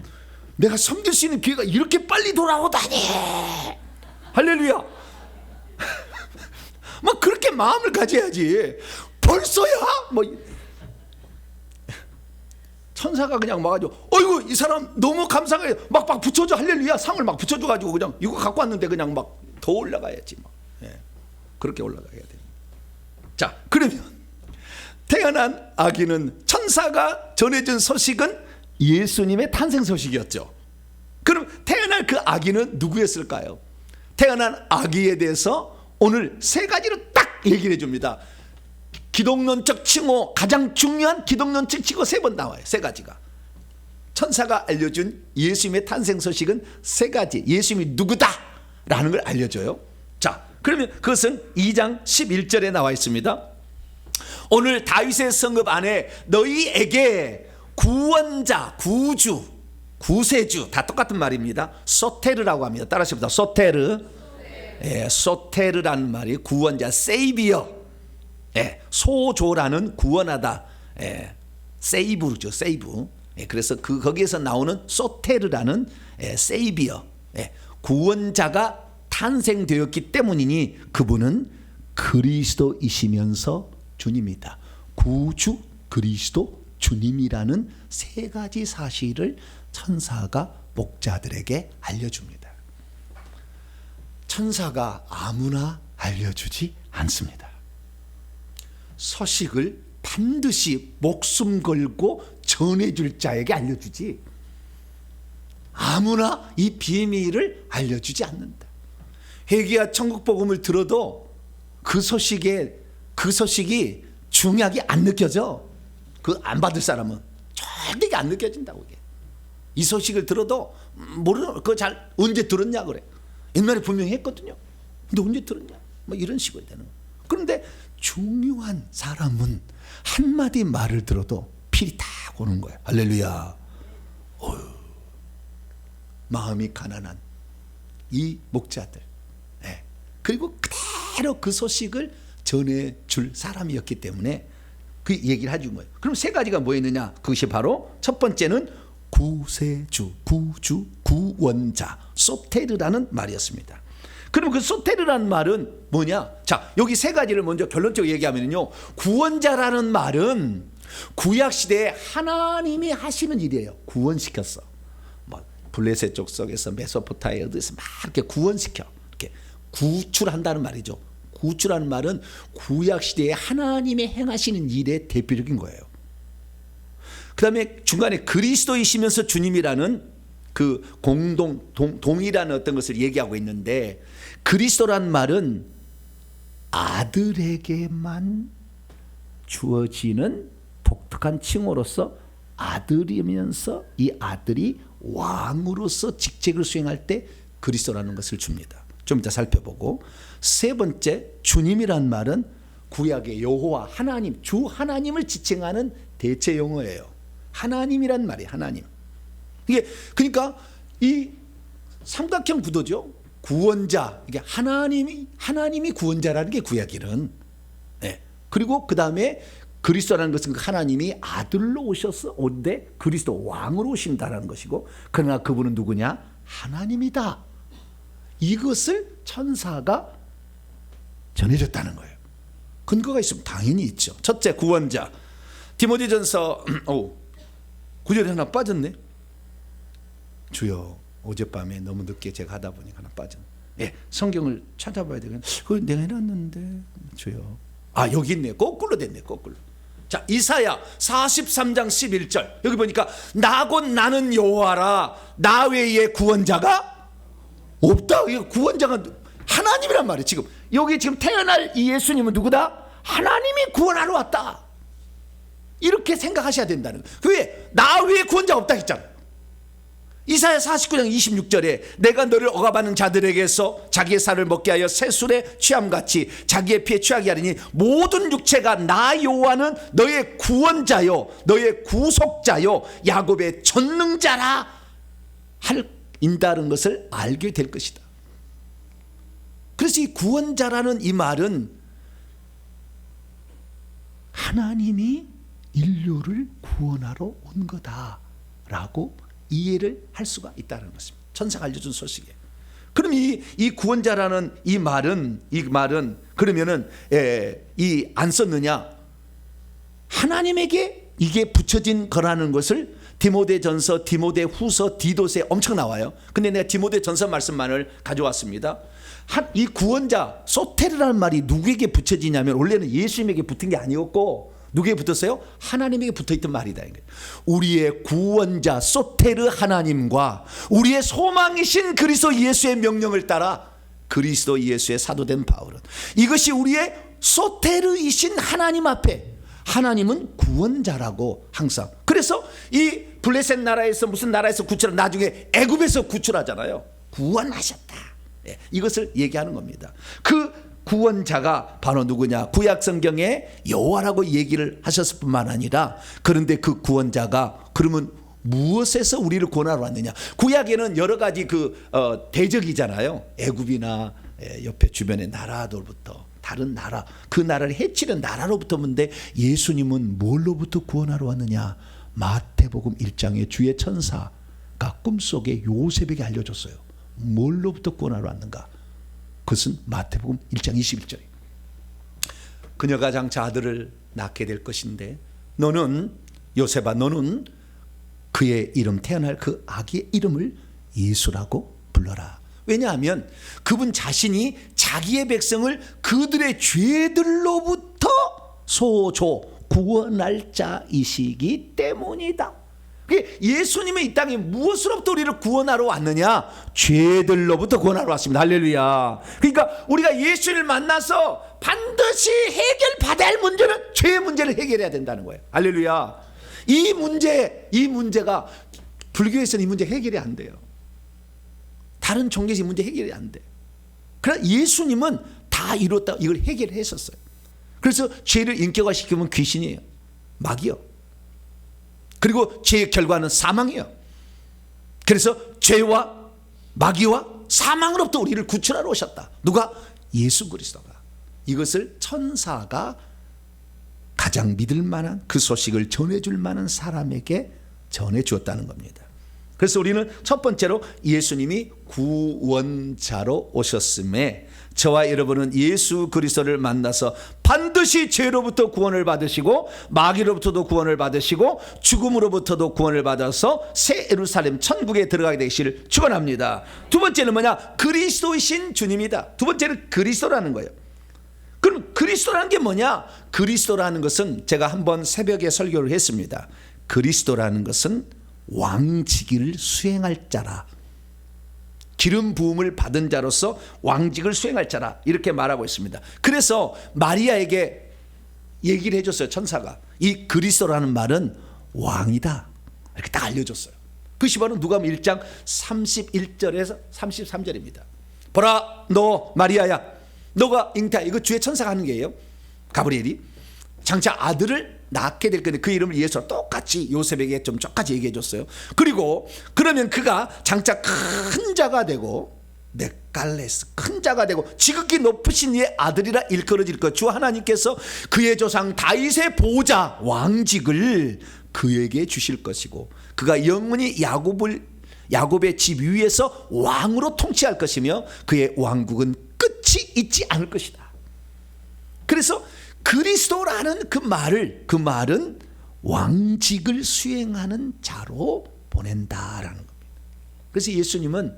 내가 섬길 수 있는 기회가 이렇게 빨리 돌아오다니. 할렐루야. 뭐 그렇게 마음을 가져야지. 벌써야? 뭐 천사가 그냥 와가지고 어이구 이 사람 너무 감사해 막 붙여줘. 할렐루야. 상을 막 붙여줘가지고 그냥 이거 갖고 왔는데 그냥 막 더 올라가야지. 막. 그렇게 올라가야 돼. 자 그러면 태어난 아기는 천사가 전해준 소식은 예수님의 탄생 소식이었죠. 그럼 태어날 그 아기는 누구였을까요? 태어난 아기에 대해서 오늘 세 가지로 딱 얘기를 해줍니다. 기독론적 칭호, 가장 중요한 기독론적 칭호 3번 나와요. 3가지가. 천사가 알려준 예수님의 탄생 소식은 3가지. 예수님이 누구다 라는 걸 알려줘요. 자 그러면 그것은 2장 11절에 나와 있습니다. 오늘 다윗의 성읍 안에 너희에게 구원자, 구주, 구세주 다 똑같은 말입니다. 소테르라고 합니다. 따라하십니다. 소테르. 소테르라는 말이 구원자, 세이비어. 소조라는 구원하다. 세이브죠, 세이브. 그래서 거기에서 나오는 소테르라는 세이비어. 구원자가 탄생되었기 때문이니 그분은 그리스도이시면서 주님이다. 구주, 그리스도, 주님이라는 3가지 사실을 천사가 목자들에게 알려줍니다. 천사가 아무나 알려주지 않습니다. 서식을 반드시 목숨 걸고 전해줄 자에게 알려주지 아무나 이 비밀을 알려주지 않는다. 회개와 천국 복음을 들어도 그 소식이 중요하게 안 느껴져. 그 안 받을 사람은 절대 안 느껴진다고. 이 소식을 들어도 모르는 그거 잘 언제 들었냐 그래. 옛날에 분명히 했거든요. 근데 언제 들었냐? 뭐 이런 식으로 되는 거예요. 그런데 중요한 사람은 한마디 말을 들어도 필이 다 오는 거예요. 할렐루야. 마음이 가난한 이 목자들, 그리고 그대로 그 소식을 전해줄 사람이었기 때문에 그 얘기를 해준 거예요. 그럼 세 가지가 뭐였느냐? 그것이 바로 첫 번째는 구세주, 구주, 구원자, 소테르라는 말이었습니다. 그럼 그 소테르라는 말은 뭐냐? 자, 여기 세 가지를 먼저 결론적으로 얘기하면요, 구원자라는 말은 구약시대에 하나님이 하시는 일이에요. 구원시켰어. 뭐 블레셋 족속에서 메소포타미아 어디서 막 이렇게 구원시켜, 이렇게 구출한다는 말이죠. 구출하는 말은 구약시대에 하나님의 행하시는 일의 대표적인 거예요. 그 다음에 중간에 그리스도이시면서 주님이라는 그 동일한 어떤 것을 얘기하고 있는데, 그리스도란 말은 아들에게만 주어지는 독특한 칭호로서 아들이면서 이 아들이 왕으로서 직책을 수행할 때 그리스도라는 것을 줍니다. 좀 이따 살펴보고, 세 번째 주님이란 말은 구약의 여호와 하나님, 주 하나님을 지칭하는 대체 용어예요. 하나님이란 말이 하나님. 이게 그러니까 이 삼각형 구도죠. 구원자, 이게 하나님이 구원자라는 게 구약일은. 그리고 그 다음에 그리스도라는 것은 하나님이 아들로 오셔서 온데 그리스도 왕으로 오신다라는 것이고, 그러나 그분은 누구냐? 하나님이다. 이것을 천사가 전해줬다는 거예요. 근거가 있으면 당연히 있죠. 첫째, 구원자. 디모데전서 9절에 하나 빠졌네. 주여, 어젯밤에 너무 늦게 제가 하다 보니까 하나 빠졌네. 성경을 찾아봐야 되겠네. 그걸 내가 해놨는데 주여. 여기 있네. 거꾸로 됐네. 거꾸로. 자, 이사야 43장 11절. 여기 보니까 나곧 나는 여호와라, 나 외에 구원자가 없다. 이거 구원자가 하나님이란 말이에요. 지금 여기 지금 태어날 이 예수님은 누구다? 하나님이 구원하러 왔다. 이렇게 생각하셔야 된다는 거예요. 왜? 나 외에 구원자가 없다 했잖아요. 이사야 49장 26절에 내가 너를 억압하는 자들에게서 자기의 살을 먹게 하여 새술에 취함같이 자기의 피에 취하게 하리니 모든 육체가 나 여호와는 너의 구원자요 너의 구속자요 야곱의 전능자라 인다는 것을 알게 될 것이다. 그래서 이 구원자라는 이 말은 하나님이 인류를 구원하러 온 거다라고 이해를 할 수가 있다는 것입니다. 천사가 알려준 소식이에요. 그럼 이 구원자라는 이 말은 그러면은 이 안 썼느냐? 하나님에게 이게 붙여진 거라는 것을 디모데전서, 디모데후서, 디도서에 엄청 나와요. 근데 내가 디모데전서 말씀만을 가져왔습니다. 이 구원자 소테르라는 말이 누구에게 붙여지냐면 원래는 예수님에게 붙은 게 아니었고 누구에게 붙었어요? 하나님에게 붙어있던 말이다. 우리의 구원자 소테르 하나님과 우리의 소망이신 그리스도 예수의 명령을 따라 그리스도 예수의 사도된 바울은 이것이 우리의 소테르이신 하나님 앞에 하나님은 구원자라고 항상. 그래서 이 블레셋 나라에서 무슨 나라에서 구출한 나중에 애굽에서 구출하잖아요. 구원하셨다. 이것을 얘기하는 겁니다. 그 구원자가 바로 누구냐? 구약 성경에 여호와라고 얘기를 하셨을 뿐만 아니라 그런데 그 구원자가 그러면 무엇에서 우리를 구원하러 왔느냐? 구약에는 여러 가지 대적이잖아요. 애굽이나 옆에 주변의 나라들부터 다른 나라, 그 나라를 해치는 나라로부터 오는데 예수님은 뭘로부터 구원하러 왔느냐? 마태복음 1장에 주의 천사가 꿈속에 요셉에게 알려줬어요. 뭘로부터 구원하러 왔는가? 그것은 마태복음 1장 21절이에요. 그녀가 장차 아들을 낳게 될 것인데 너는 요셉아 너는 그의 이름 태어날 그 아기의 이름을 예수라고 불러라. 왜냐하면 그분 자신이 자기의 백성을 그들의 죄들로부터 소조 구원할 자이시기 때문이다. 예수님의 이 땅에 무엇으로부터 우리를 구원하러 왔느냐? 죄들로부터 구원하러 왔습니다. 할렐루야. 그러니까 우리가 예수를 만나서 반드시 해결받아야 할 문제는 죄의 문제를 해결해야 된다는 거예요. 할렐루야. 이 문제가 불교에서는 이 문제 해결이 안 돼요. 다른 종교에서 이 문제 해결이 안 돼. 그러나 예수님은 다 이뤘다, 이걸 해결했었어요. 그래서 죄를 인격화시키면 귀신이에요, 마귀요. 그리고 죄의 결과는 사망이에요. 그래서 죄와 마귀와 사망으로부터 우리를 구출하러 오셨다. 누가? 예수 그리스도가. 이것을 천사가 가장 믿을 만한 그 소식을 전해줄 만한 사람에게 전해주었다는 겁니다. 그래서 우리는 첫 번째로 예수님이 구원자로 오셨음에 저와 여러분은 예수 그리스도를 만나서 반드시 죄로부터 구원을 받으시고 마귀로부터도 구원을 받으시고 죽음으로부터도 구원을 받아서 새 예루살렘 천국에 들어가게 되시기를 축원합니다. 두 번째는 뭐냐? 그리스도이신 주님이다. 두 번째는 그리스도라는 거예요. 그럼 그리스도라는 게 뭐냐? 그리스도라는 것은 제가 한번 새벽에 설교를 했습니다. 그리스도라는 것은 왕직을 수행할 자라, 기름 부음을 받은 자로서 왕직을 수행할 자라, 이렇게 말하고 있습니다. 그래서 마리아에게 얘기를 해줬어요. 천사가 이 그리스도라는 말은 왕이다, 이렇게 딱 알려줬어요. 그것이 바로 누가복음 1장 31절에서 33절입니다. 보라, 너 마리아야, 너가 잉태하여, 이거 주의 천사가 하는 게예요. 가브리엘이 장차 아들을 낳게 될 건데 그 이름을 예수로 똑같이 요셉에게 좀 똑같이 얘기해 줬어요. 그리고 그러면 그가 장차 큰 자가 되고, 넷갈레스, 큰 자가 되고 지극히 높으신 이의 아들이라 일컬어질 것. 주 하나님께서 그의 조상 다윗의 보좌 왕직을 그에게 주실 것이고 그가 영원히 야곱의 집 위에서 왕으로 통치할 것이며 그의 왕국은 끝이 있지 않을 것이다. 그래서 그리스도라는 그 말은 왕직을 수행하는 자로 보낸다라는 겁니다. 그래서 예수님은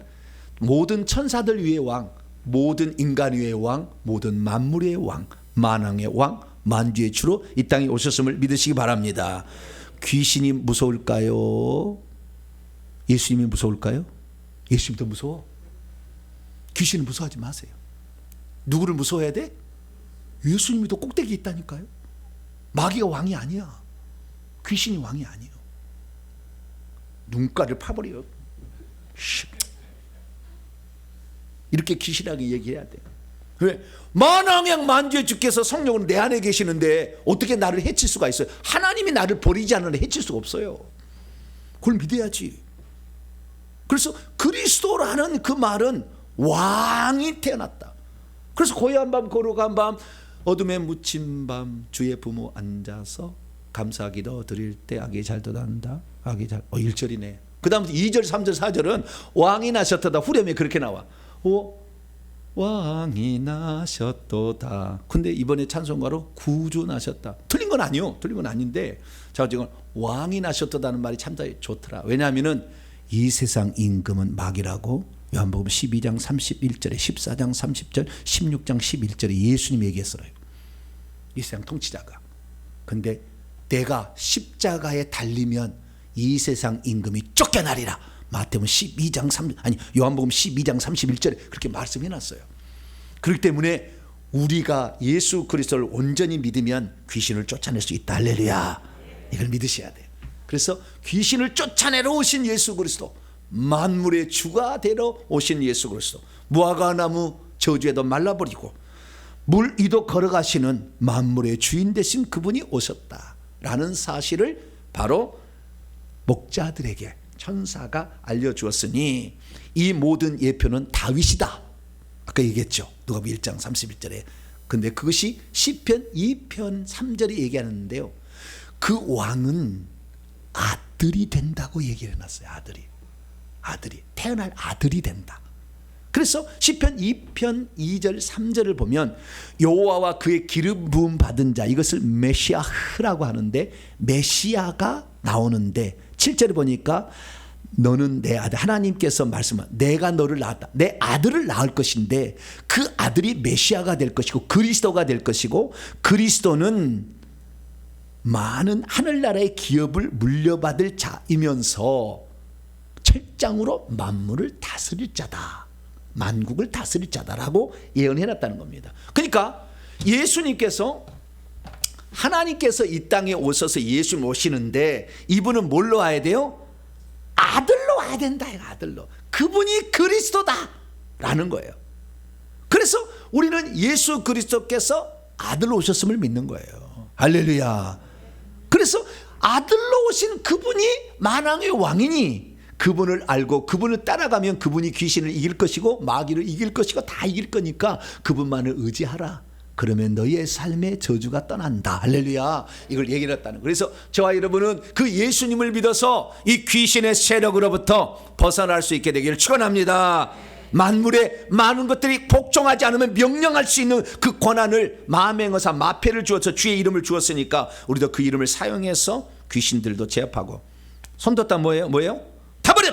모든 천사들 위의 왕, 모든 인간 위의 왕, 모든 만물 위의 왕, 만왕의 왕, 만주의 주로 이 땅에 오셨음을 믿으시기 바랍니다. 귀신이 무서울까요? 예수님이 무서울까요? 예수님이 더 무서워. 귀신을 무서워하지 마세요. 누구를 무서워해야 돼? 예수님이 더 꼭대기에 있다니까요. 마귀가 왕이 아니야. 귀신이 왕이 아니에요. 눈가를 파버려요. 이렇게 귀신하게 얘기해야 돼. 왜? 만왕의 만주의 주께서 성령으로 내 안에 계시는데 어떻게 나를 해칠 수가 있어요? 하나님이 나를 버리지 않으면 해칠 수가 없어요. 그걸 믿어야지. 그래서 그리스도라는 그 말은 왕이 태어났다. 그래서 고요한 밤, 거룩한 밤, 어둠에 묻힌 밤, 주의 부모 앉아서 감사기도 드릴 때 악이 잘 도단다. 악이 잘. 1절이네. 그 다음부터 2절, 3절, 4절은 왕이 나셨도다. 후렴에 그렇게 나와. 왕이 나셨도다. 근데 이번에 찬송가로 구주 나셨다. 틀린 건 아니요. 틀린 건 아닌데, 자, 지금 왕이 나셨도다는 말이 참 좋더라. 왜냐하면은 이 세상 임금은 마귀라고 요한복음 12장 31절에 14장 30절 16장 11절에 예수님이 얘기했어요. 이 세상 통치자가. 근데 내가 십자가에 달리면 이 세상 임금이 쫓겨나리라. 마태복음 12장 3 아니 요한복음 12장 31절에 그렇게 말씀해놨어요. 그렇기 때문에 우리가 예수 그리스도를 온전히 믿으면 귀신을 쫓아낼 수 있다. 할렐루야. 이걸 믿으셔야 돼요. 그래서 귀신을 쫓아내러 오신 예수 그리스도, 만물의 주가 되러 오신 예수 그리스도, 무화과나무 저주에도 말라버리고 물 위도 걸어가시는 만물의 주인 되신 그분이 오셨다라는 사실을 바로 목자들에게 천사가 알려주었으니 이 모든 예표는 다윗이다. 아까 얘기했죠. 누가복음 1장 31절에. 근데 그것이 시편 2편 3절에 얘기하는데요. 그 왕은 아들이 된다고 얘기를 해놨어요. 아들이 태어날 아들이 된다. 그래서 시편 2편 2절 3절을 보면 여호와와 그의 기름 부음 받은 자, 이것을 메시아흐라고 하는데 메시아가 나오는데 7절에 보니까 너는 내 아들, 하나님께서 말씀한 내가 너를 낳았다. 내 아들을 낳을 것인데 그 아들이 메시아가 될 것이고 그리스도가 될 것이고 그리스도는 많은 하늘나라의 기업을 물려받을 자이면서 철장으로 만물을 다스릴 자다. 만국을 다스릴 자다라고 예언해놨다는 겁니다. 그러니까 예수님께서 하나님께서 이 땅에 오셔서 예수님 오시는데 이분은 뭘로 와야 돼요? 아들로 와야 된다. 아들로. 그분이 그리스도다라는 거예요. 그래서 우리는 예수 그리스도께서 아들로 오셨음을 믿는 거예요. 할렐루야. 그래서 아들로 오신 그분이 만왕의 왕이니 그분을 알고 그분을 따라가면 그분이 귀신을 이길 것이고 마귀를 이길 것이고 다 이길 거니까 그분만을 의지하라. 그러면 너희의 삶의 저주가 떠난다. 할렐루야. 이걸 얘기를 했다는 거예요. 그래서 저와 여러분은 그 예수님을 믿어서 이 귀신의 세력으로부터 벗어날 수 있게 되기를 축원합니다. 만물의 많은 것들이 복종하지 않으면 명령할 수 있는 그 권한을 마맹어사 마패를 주어서 주의 이름을 주었으니까 우리도 그 이름을 사용해서 귀신들도 제압하고. 손 뒀다 뭐예요? 타버려.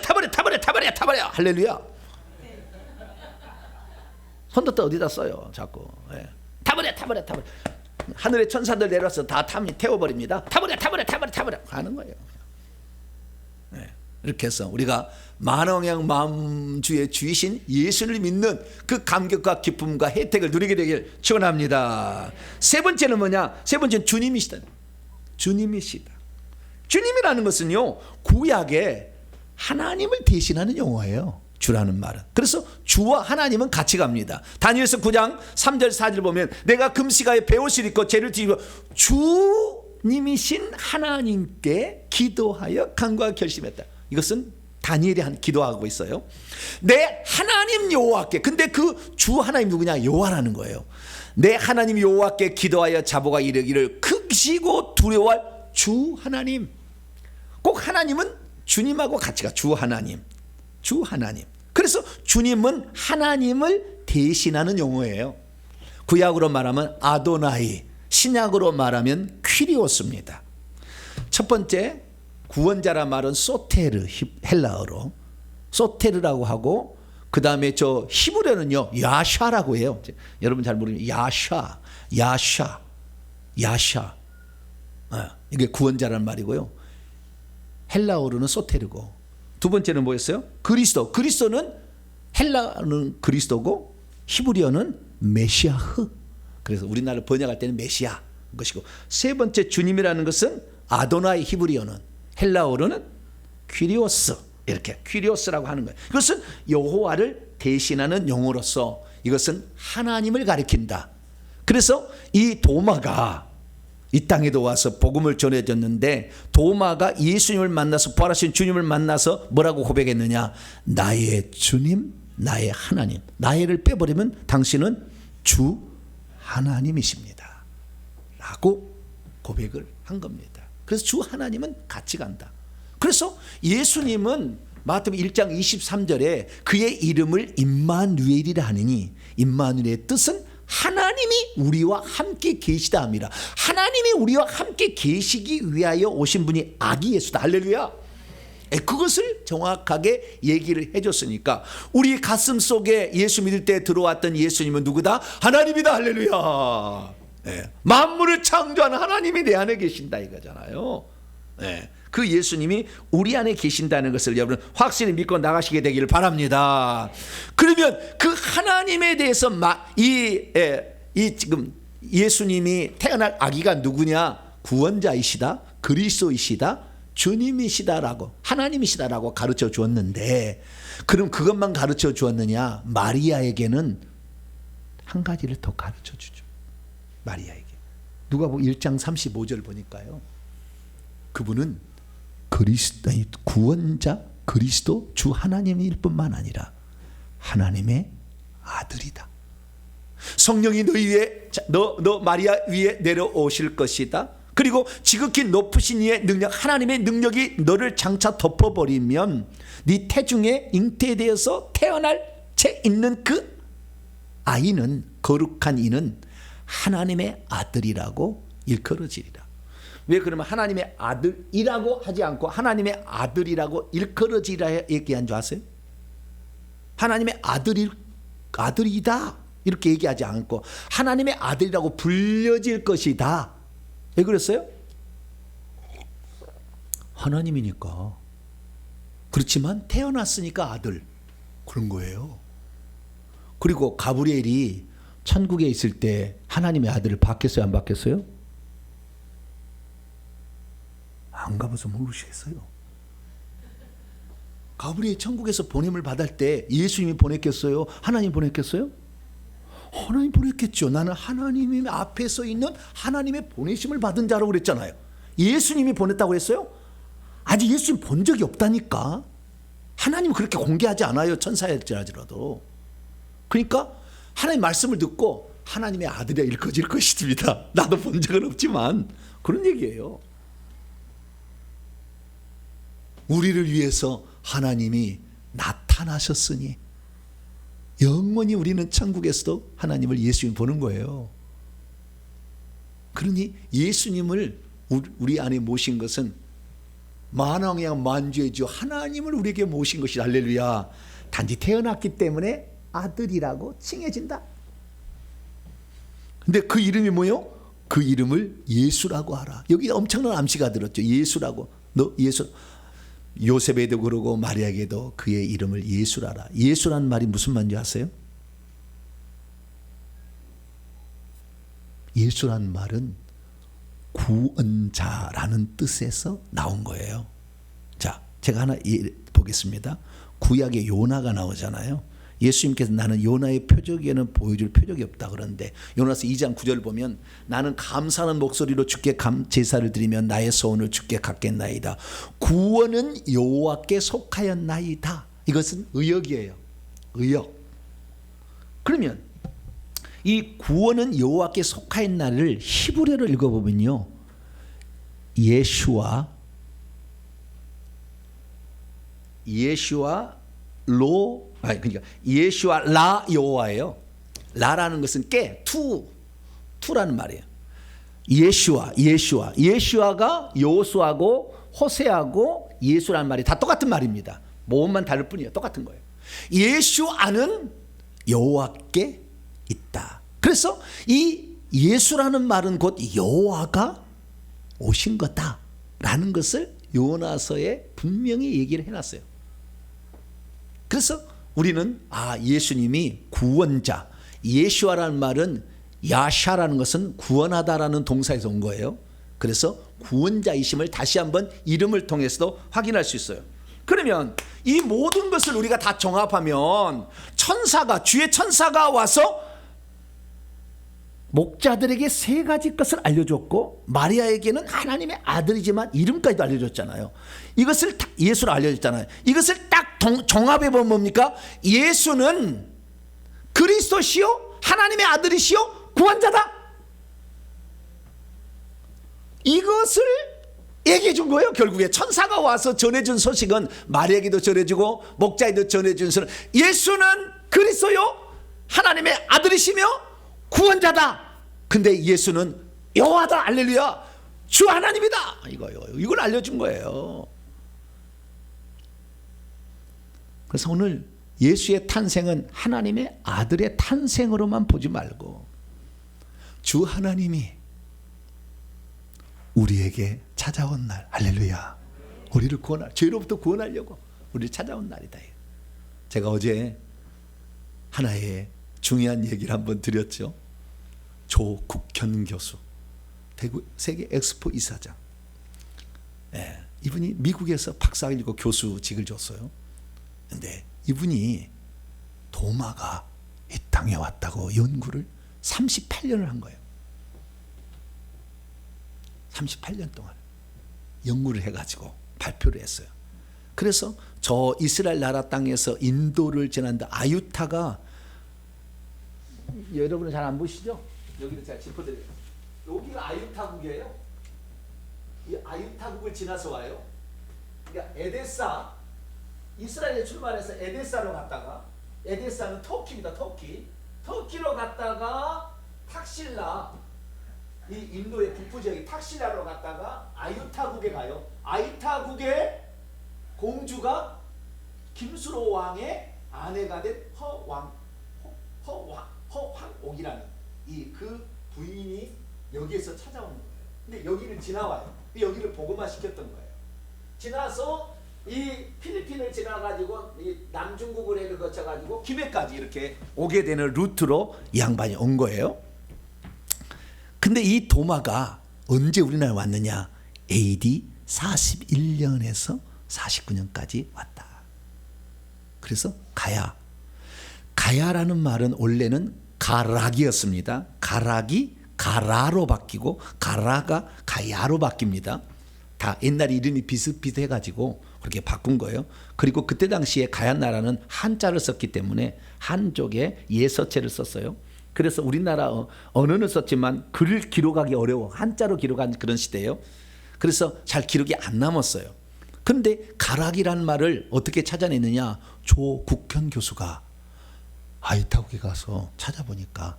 할렐루야. 손 뒀다 어디다 써요 자꾸. 타버려. 하늘의 천사들 내려서 다 태워버립니다. 타버려 하는 거예요. 이렇게 해서 우리가 만왕의 만주의 주이신 예수를 믿는 그 감격과 기쁨과 혜택을 누리게 되길 축원합니다. 세 번째는 뭐냐? 세 번째는 주님이시다. 주님이라는 것은요, 구약에 하나님을 대신하는 용어예요. 주라는 말은. 그래서 주와 하나님은 같이 갑니다. 다니엘서 9장 3절 4절 보면 내가 금시가에 베옷을 입고 죄를 뒤집어 주님이신 하나님께 기도하여 간구하고 결심했다. 이것은 다니엘이 기도하고 있어요. 내 하나님 여호와께. 근데 그 주 하나님 누구냐? 여호와라는 거예요. 내 하나님 여호와께 기도하여 자보가 이르기를 크시고 두려워할 주 하나님. 꼭 하나님은 주님하고 같이 가. 주 하나님. 그래서 주님은 하나님을 대신하는 용어예요. 구약으로 말하면 아도나이, 신약으로 말하면 퀴리오스입니다. 첫 번째 구원자란 말은 소테르, 헬라어로 소테르라고 하고, 그 다음에 저 히브리어는요 야샤라고 해요. 여러분 잘 모르면 야샤. 이게 구원자란 말이고요. 헬라어로는 소테르고, 두 번째는 뭐였어요? 그리스도는 헬라어는 그리스도고 히브리어는 메시아흐. 그래서 우리나라 번역할 때는 메시아 것이고, 세 번째 주님이라는 것은 아도나이, 히브리어는, 헬라어로는 퀴리오스, 이렇게 퀴리오스라고 하는 거예요. 이것은 여호와를 대신하는 용어로서 이것은 하나님을 가리킨다. 그래서 이 도마가 이 땅에도 와서 복음을 전해줬는데, 도마가 예수님을 만나서 부활하신 주님을 만나서 뭐라고 고백했느냐? 나의 주님, 나의 하나님. 나의를 빼버리면 당신은 주 하나님이십니다 라고 고백을 한 겁니다. 그래서 주 하나님은 같이 간다. 그래서 예수님은 마태복음 1장 23절에 그의 이름을 임마누엘이라 하느니, 임마누엘의 뜻은 하나님이 우리와 함께 계시다 합니다. 하나님이 우리와 함께 계시기 위하여 오신 분이 아기 예수다. 할렐루야. 그것을 정확하게 얘기를 해줬으니까 우리 가슴 속에 예수 믿을 때 들어왔던 예수님은 누구다? 하나님이다. 할렐루야. 만물을 창조하는 하나님이 내 안에 계신다 이거잖아요. 그 예수님이 우리 안에 계신다는 것을 여러분 확실히 믿고 나가시게 되기를 바랍니다. 그러면 그 하나님에 대해서 지금 예수님이 태어날 아기가 누구냐? 구원자이시다, 그리스도이시다, 주님이시다라고, 하나님이시다라고 가르쳐 주었는데, 그럼 그것만 가르쳐 주었느냐? 마리아에게는 한 가지를 더 가르쳐 주죠. 마리아에게. 누가복음 1장 35절 보니까요, 그분은 그리스도, 구원자 그리스도 주 하나님일 뿐만 아니라 하나님의 아들이다. 성령이 너희 위에, 너 마리아 위에 내려오실 것이다. 그리고 지극히 높으신 이의 능력, 하나님의 능력이 너를 장차 덮어버리면 네 태중에 잉태되어서 태어날 채 있는 그 아이는, 거룩한 이는 하나님의 아들이라고 일컬어지리라. 왜 그러면 하나님의 아들이라고 하지 않고 하나님의 아들이라고 일컬어지라 얘기한 줄 아세요? 하나님의 아들이다 이렇게 얘기하지 않고 하나님의 아들이라고 불려질 것이다. 왜 그랬어요? 하나님이니까. 그렇지만 태어났으니까 아들 그런 거예요. 그리고 가브리엘이 천국에 있을 때 하나님의 아들을 받겠어요, 안 받겠어요? 안 가봐서 모르시겠어요. 가브리엘 천국에서 보냄을 받을 때 예수님이 보냈겠어요? 하나님 보냈겠어요? 하나님 보냈겠죠. 나는 하나님 앞에 서 있는 하나님의 보내심을 받은 자라고 그랬잖아요. 예수님이 보냈다고 했어요? 아직 예수님 본 적이 없다니까. 하나님은 그렇게 공개하지 않아요. 천사일지라도. 그러니까 하나님 말씀을 듣고 하나님의 아들이 일컬어질 것입니다. 나도 본 적은 없지만 그런 얘기예요. 우리를 위해서 하나님이 나타나셨으니 영원히 우리는 천국에서도 하나님을 예수님 보는 거예요. 그러니 예수님을 우리 안에 모신 것은 만왕의 만주의 주 하나님을 우리에게 모신 것이 할렐루야. 단지 태어났기 때문에 아들이라고 칭해진다. 근데 그 이름이 뭐요? 그 이름을 예수라고 하라. 여기 엄청난 암시가 들었죠. 예수라고. 너 예수. 요셉에도 그러고 마리아에게도 그의 이름을 예수라라. 예수라는 말이 무슨 말인지 아세요? 예수라는 말은 구원자라는 뜻에서 나온 거예요. 자, 제가 하나 보겠습니다. 구약에 요나가 나오잖아요. 예수님께서 나는 요나의 표적에는 보여줄 표적이 없다 그러는데 요나서 2장 9절 보면 나는 감사하는 목소리로 주께 제사를 드리면 나의 소원을 주께 갚겠나이다. 구원은 여호와께 속하였나이다. 이것은 의역이에요. 의역. 그러면 이 구원은 여호와께 속하였나를 히브리어로 읽어보면요. 예슈아 그러니까 예슈아 라 여호와예요. 라라는 것은 투라는 말이에요. 예슈아가 여호수아고 호세아고 예수라는 말이 다 똑같은 말입니다. 모음만 다를 뿐이에요. 똑같은 거예요. 예슈아는 여호와께 있다. 그래서 이 예수라는 말은 곧 여호와가 오신 거다라는 것을 요나서에 분명히 얘기를 해놨어요. 그래서 우리는 예수님이 구원자, 예슈아라는 말은 야샤라는 것은 구원하다라는 동사에서 온 거예요. 그래서 구원자이심을 다시 한번 이름을 통해서도 확인할 수 있어요. 그러면 이 모든 것을 우리가 다 종합하면 주의 천사가 와서 목자들에게 세 가지 것을 알려줬고 마리아에게는 하나님의 아들이지만 이름까지도 알려줬잖아요. 이것을 예수를 알려줬잖아요. 이것을 딱 종합해 보면 뭡니까? 예수는 그리스도시요 하나님의 아들이시요 구원자다. 이것을 얘기해 준 거예요. 결국에 천사가 와서 전해준 소식은 마리아에게도 전해주고 목자에게도 전해준 소식. 예수는 그리스도요 하나님의 아들이시며 구원자다. 근데 예수는 여호와다. 할렐루야. 주 하나님이다. 이걸 알려준 거예요. 그래서 오늘 예수의 탄생은 하나님의 아들의 탄생으로만 보지 말고 주 하나님이 우리에게 찾아온 날. 할렐루야. 우리를 죄로부터 구원하려고 우리를 찾아온 날이다. 제가 어제 하나의 중요한 얘기를 한번 드렸죠. 조국현 교수, 대구 세계 엑스포 이사장. 이분이 미국에서 박사학위고 교수직을 줬어요. 근데 이분이 도마가 이 땅에 왔다고 연구를 38년을 한 거예요. 38년 동안 연구를 해가지고 발표를 했어요. 그래서 저 이스라엘 나라 땅에서 인도를 지난다 아유타가, 여러분은 잘 안 보시죠? 여기를 제가 짚어드려요. 여기가 아유타국이에요. 이 아유타국을 지나서 와요. 그러니까 에데사, 이스라엘에 출발해서 에데사로 갔다가, 에데사는 터키입니다. 터키로 갔다가 탁실라, 이 인도의 북부 지역의 탁실라로 갔다가 아유타국에 가요. 아유타국의 공주가 김수로 왕의 아내가 된 허황옥이라는 그 부인이 여기에서 찾아오는 거예요. 근데 여기를 지나와요. 여기를 복음화 시켰던 거예요. 지나서 이 필리핀을 지나가지고 이 남중국을 해를 거쳐가지고 기베까지 이렇게 오게 되는 루트로 이 양반이 온 거예요. 근데 이 도마가 언제 우리나라에 왔느냐? AD 41년에서 49년까지 왔다. 그래서 가야라는 말은 원래는 가락이었습니다. 가락이 가라로 바뀌고 가라가 가야로 바뀝니다. 다 옛날 이름이 비슷비슷해가지고 그렇게 바꾼 거예요. 그리고 그때 당시에 가야 나라는 한자를 썼기 때문에 한족의 예서체를 썼어요. 그래서 우리나라 언어는 썼지만 글을 기록하기 어려워. 한자로 기록한 그런 시대예요. 그래서 잘 기록이 안 남았어요. 그런데 가락이라는 말을 어떻게 찾아내느냐? 조국현 교수가 아이타국에 가서 찾아보니까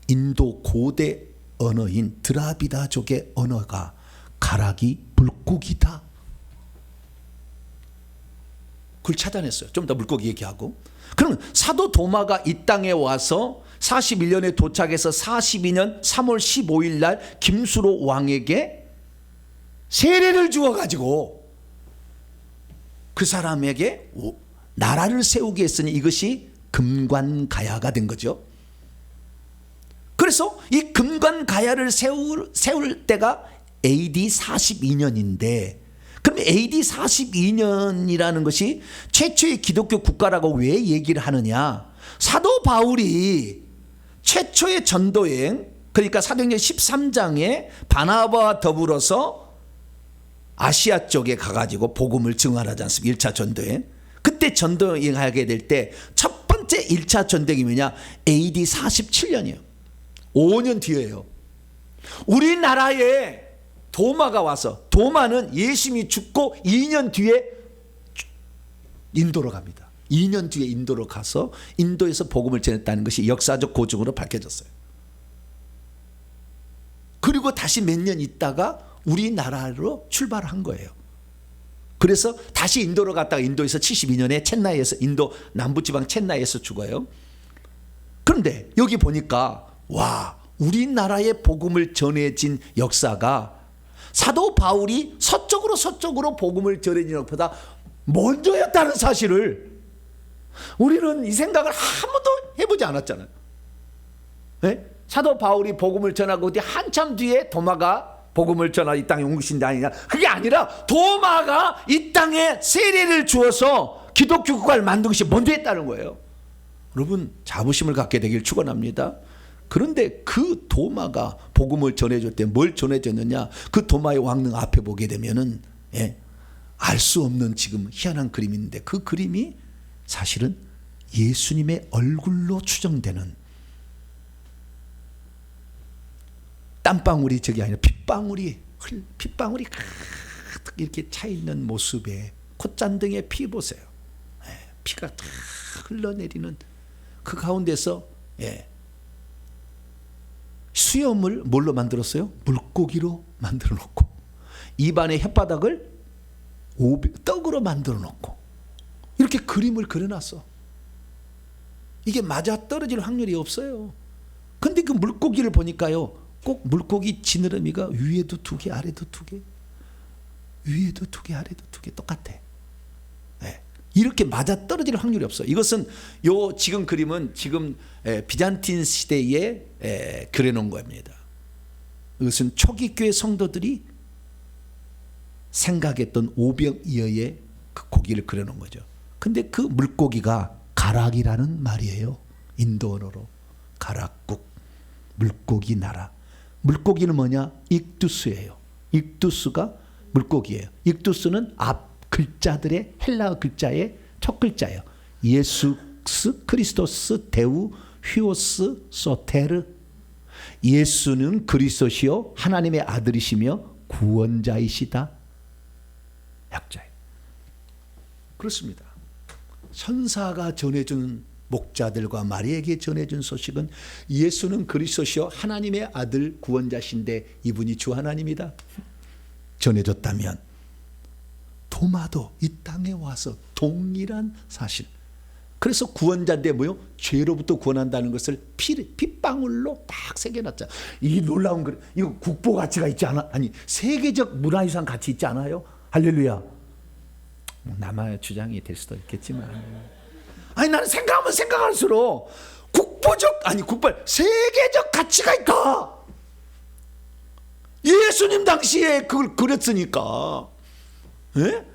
인도 고대 언어인 드라비다족의 언어가 가락이 물고기다. 그걸 찾아냈어요. 좀 더 물고기 얘기하고. 그러면 사도 도마가 이 땅에 와서 41년에 도착해서 42년 3월 15일 날 김수로 왕에게 세례를 주어가지고 그 사람에게 나라를 세우게 했으니 이것이 금관가야가 된 거죠. 그래서 이 금관가야를 세울 때가 AD 42년인데 그럼 AD 42년이라는 것이 최초의 기독교 국가라고 왜 얘기를 하느냐? 사도 바울이 최초의 전도여행, 그러니까 사도행전 13장에 바나바와 더불어서 아시아 쪽에 가가지고 복음을 증언하지 않습니까? 1차 전도여행. 그때 전도여행하게 될 때 첫 번째 1차 전도여행이 뭐냐? AD 47년이에요. 5년 뒤에요. 우리나라에 도마가 와서, 도마는 예수님이 죽고 2년 뒤에 인도로 갑니다. 2년 뒤에 인도로 가서 인도에서 복음을 전했다는 것이 역사적 고증으로 밝혀졌어요. 그리고 다시 몇 년 있다가 우리나라로 출발한 거예요. 그래서 다시 인도로 갔다가 인도에서 72년에 첸나이에서, 인도 남부지방 첸나이에서 죽어요. 그런데 여기 보니까 와, 우리나라의 복음을 전해진 역사가 사도 바울이 서쪽으로 복음을 전해진 것보다 먼저였다는 사실을 우리는 이 생각을 한 번도 해보지 않았잖아요. 네? 사도 바울이 복음을 전하고 한참 뒤에 도마가 복음을 전하 이 땅에 온 것인데 아니냐. 그게 아니라 도마가 이 땅에 세례를 주어서 기독교 국가를 만든 것이 먼저 했다는 거예요. 여러분 자부심을 갖게 되길 축원합니다. 그런데 그 도마가 복음을 전해줄 때 뭘 전해줬느냐? 그 도마의 왕릉 앞에 보게 되면은 알 수 없는 지금 희한한 그림인데 그 그림이 사실은 예수님의 얼굴로 추정되는 땀방울이 저기 아니라 핏방울이 가득 이렇게 차 있는 모습에 콧잔등에 피 보세요. 피가 다 흘러내리는 그 가운데서 수염을 뭘로 만들었어요? 물고기로 만들어 놓고 입안에 혓바닥을 떡으로 만들어 놓고 이렇게 그림을 그려놨어. 이게 맞아 떨어질 확률이 없어요. 근데 그 물고기를 보니까요, 꼭 물고기 지느러미가 위에도 2개 아래도 2개, 위에도 2개 아래도 2개 똑같아. 이렇게 맞아 떨어질 확률이 없어. 이것은 지금 그림은 지금 비잔틴 시대에 그려놓은 겁니다. 이것은 초기 교회 성도들이 생각했던 오병이어의 그 고기를 그려놓은 거죠. 근데 그 물고기가 가락이라는 말이에요. 인도 언어로 가락국, 물고기 나라. 물고기는 뭐냐? 익두스예요. 익두스가 물고기예요. 익두스는 앞 글자들의 헬라어 글자의 첫 글자예요. 예수스, 크리스토스, 데우, 휘오스, 소테르. 예수는 그리스도시요 하나님의 아들이시며 구원자이시다. 약자예요. 그렇습니다. 천사가 전해준 목자들과 마리에게 전해준 소식은 예수는 그리스도시요 하나님의 아들 구원자신데 이분이 주 하나님이다 전해줬다면, 도마도 이 땅에 와서 동일한 사실, 그래서 구원자인데 뭐요? 죄로부터 구원한다는 것을 핏방울로 딱 새겨놨잖아. 이 놀라운 거, 이거 국보 가치가 있지 않아? 아니, 세계적 문화유산 가치 있지 않아요? 할렐루야. 남의 주장이 될 수도 있겠지만, 아니 나는 생각하면 생각할수록 세계적 가치가 있다. 예수님 당시에 그걸 그랬으니까. 예?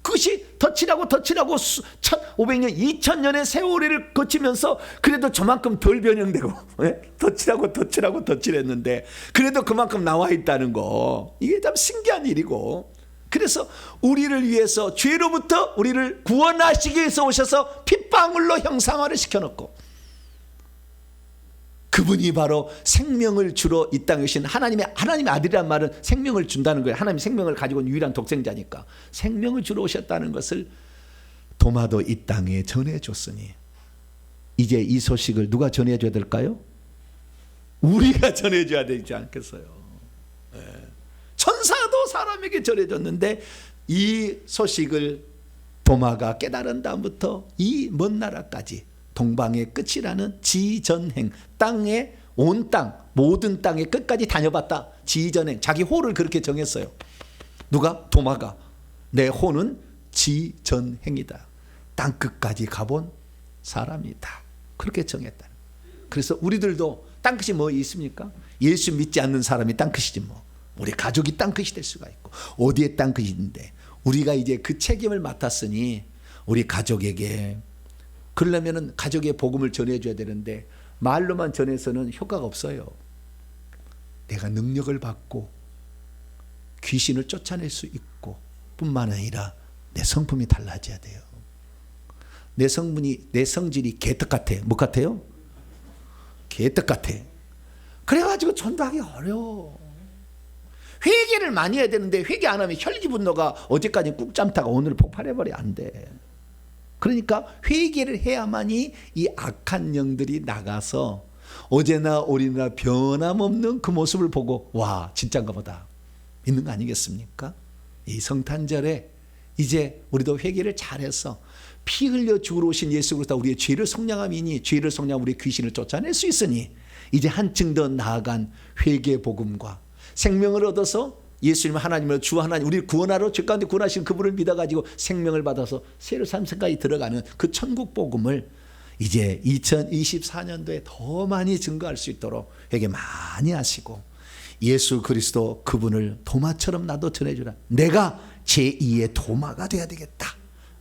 그것이 덧칠하고 1500년 2000년의 세월을 거치면서 그래도 저만큼 덜 변형되고, 예? 덧칠하고 덧칠했는데 그래도 그만큼 나와 있다는 거, 이게 참 신기한 일이고, 그래서 우리를 위해서 죄로부터 우리를 구원하시기 위해서 오셔서 핏방울로 형상화를 시켜놓고, 그분이 바로 생명을 주러 이 땅에 오신 하나님의 아들이란 말은 생명을 준다는 거예요. 하나님이 생명을 가지고 있는 유일한 독생자니까 생명을 주러 오셨다는 것을 도마도 이 땅에 전해줬으니, 이제 이 소식을 누가 전해줘야 될까요? 우리가 전해줘야 되지 않겠어요? 천사도 사람에게 전해줬는데 이 소식을 도마가 깨달은 다음부터 이 먼 나라까지 동방의 끝이라는 지전행, 땅의 온 땅, 모든 땅의 끝까지 다녀봤다. 지전행, 자기 호를 그렇게 정했어요. 누가? 도마가. 내 호는 지전행이다. 땅 끝까지 가본 사람이다. 그렇게 정했다. 그래서 우리들도 땅끝이 뭐 있습니까? 예수 믿지 않는 사람이 땅끝이지 뭐. 우리 가족이 땅끝이 될 수가 있고, 어디에 땅끝이 있는데, 우리가 이제 그 책임을 맡았으니 우리 가족에게, 그러려면 가족의 복음을 전해줘야 되는데 말로만 전해서는 효과가 없어요. 내가 능력을 받고 귀신을 쫓아낼 수 있고 뿐만 아니라 내 성품이 달라져야 돼요. 내 성질이 개떡 같아. 뭐 같아요? 개떡 같아. 그래가지고 전도하기 어려워. 회개를 많이 해야 되는데 회개 안 하면 혈기분노가 어제까지 꾹잠타가 오늘 폭발해버려. 안 돼. 그러니까 회개를 해야만이 이 악한 영들이 나가서 어제나 오리나 변함없는 그 모습을 보고, 와 진짜인가 보다 있는 거 아니겠습니까? 이 성탄절에 이제 우리도 회개를 잘해서 피 흘려 죽으러 오신 예수 그리스도 우리의 죄를 속량함이니, 죄를 속량하면 우리의 귀신을 쫓아낼 수 있으니, 이제 한층 더 나아간 회개 복음과 생명을 얻어서 예수님 하나님을 주 하나님 우리를 구원하러 죄 가운데 구원하신 그분을 믿어가지고 생명을 받아서 새로 삶까지 들어가는 그 천국 복음을 이제 2024년도에 더 많이 증거할 수 있도록 회개 많이 하시고, 예수 그리스도 그분을 도마처럼 나도 전해주라. 내가 제2의 도마가 돼야 되겠다.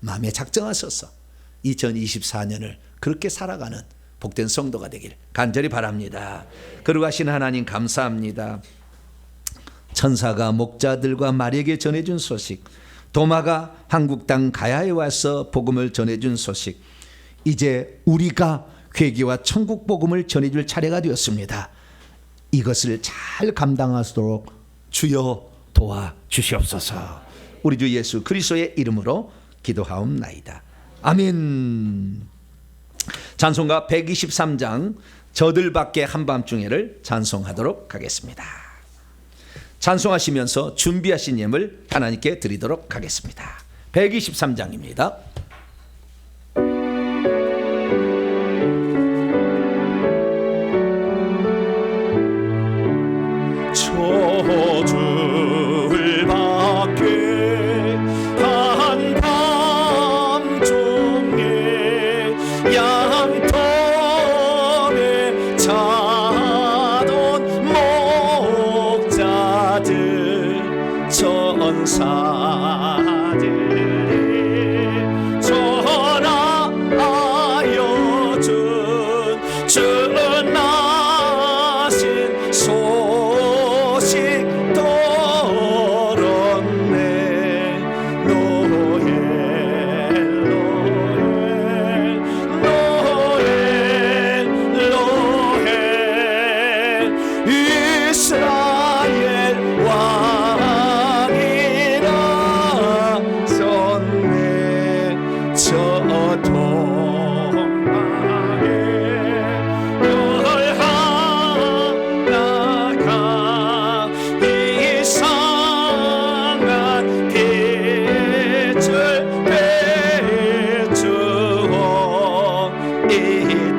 마음에 작정하셔서 2024년을 그렇게 살아가는 복된 성도가 되길 간절히 바랍니다. 거룩하신 하나님 감사합니다. 천사가 목자들과 마리에게 전해준 소식, 도마가 한국 땅 가야에 와서 복음을 전해준 소식, 이제 우리가 회개와 천국 복음을 전해줄 차례가 되었습니다. 이것을 잘 감당하도록 주여 도와주시옵소서. 우리 주 예수 그리스도의 이름으로 기도하옵나이다. 아멘. 찬송가 123장 저들밖에 한밤중에를 찬송하도록 하겠습니다. 찬송하시면서 준비하신 예물 하나님께 드리도록 하겠습니다. 123장입니다. 저들밖에 한밤중에 양털에 자던 목자들 천사들이 전하여 준 전하신 소식 들었네. 노엘 이스라엘 왕이라 섰네. 저 동방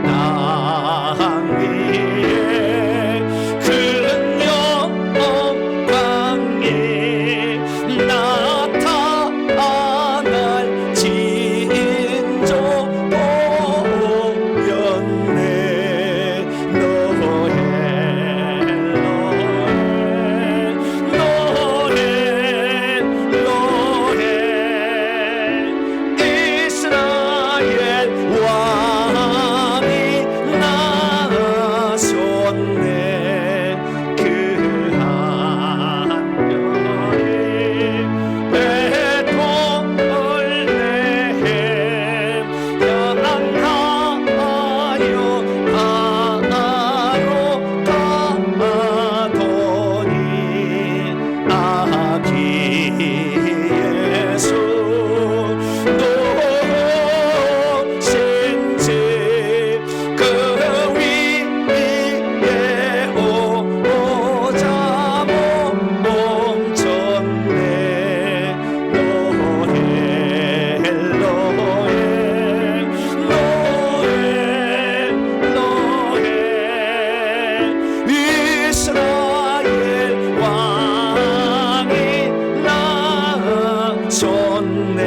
땅 위에 큰 영광이 나타날 진조 보였네. 이스라엘 왕이 나셨네. 그 한별이 베통을레헴 향하여 바로 가더니 아기 예수 노신지 그 위에 오자 멈췄네. 노해 이스라엘 왕이 나셨네.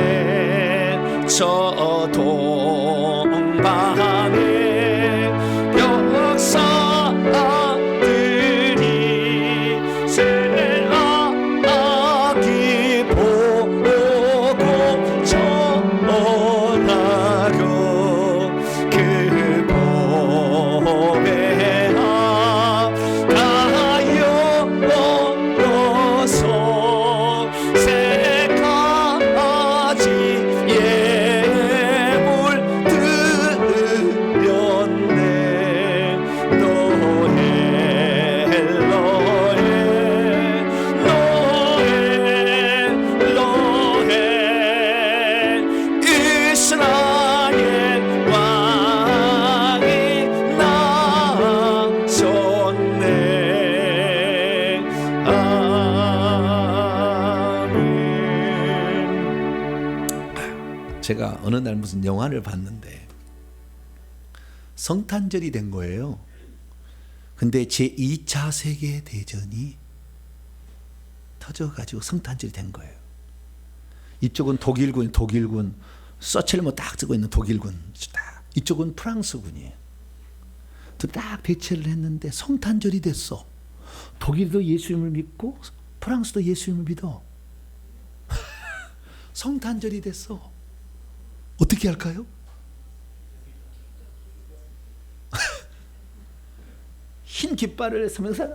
저 동방의 역사들이 새아기 보고 전하려 그 법에 가여서 세 가지 예물 드렸네. 노해 이스라엘 왕이 나셨네. 아멘. 제가 어느 날 무슨 영화를 봤는데 성탄절이 된 거예요. 근데 제2차 세계대전이 터져가지고 성탄절이 된 거예요. 이쪽은 독일군 서첼 딱 쓰고 있는 독일군, 딱 이쪽은 프랑스군이에요. 딱 대체를 했는데 성탄절이 됐어. 독일도 예수님을 믿고 프랑스도 예수님을 믿어. 성탄절이 됐어. 어떻게 할까요? 흰 깃발을 서면서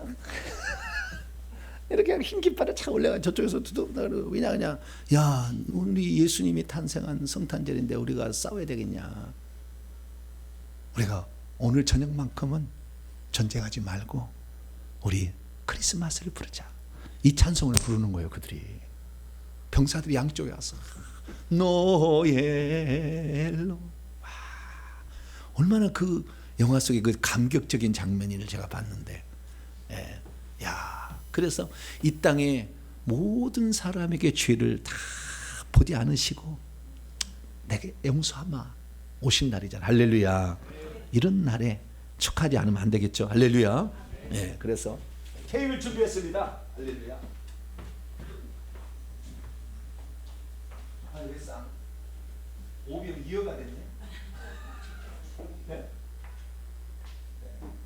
이렇게 흰 깃발을 착 올려가 저쪽에서 왜냐 그냥 야 우리 예수님이 탄생한 성탄절인데 우리가 싸워야 되겠냐. 우리가 오늘 저녁만큼은 전쟁하지 말고 우리 크리스마스를 부르자. 이 찬송을 부르는 거예요. 그들이 병사들이 양쪽에 와서 노엘로. 와, 얼마나 그 영화 속의 그 감격적인 장면을 제가 봤는데, 야, 그래서 이 땅에 모든 사람에게 죄를 다 보지 않으시고 내게 용서하마 오신 날이잖아. 할렐루야. 이런 날에 축하하지 않으면 안 되겠죠. 할렐루야. 네, 그래서 케이크를 준비했습니다. 할렐루야. 왜 쌍? 오비는 2어가 됐네. 네.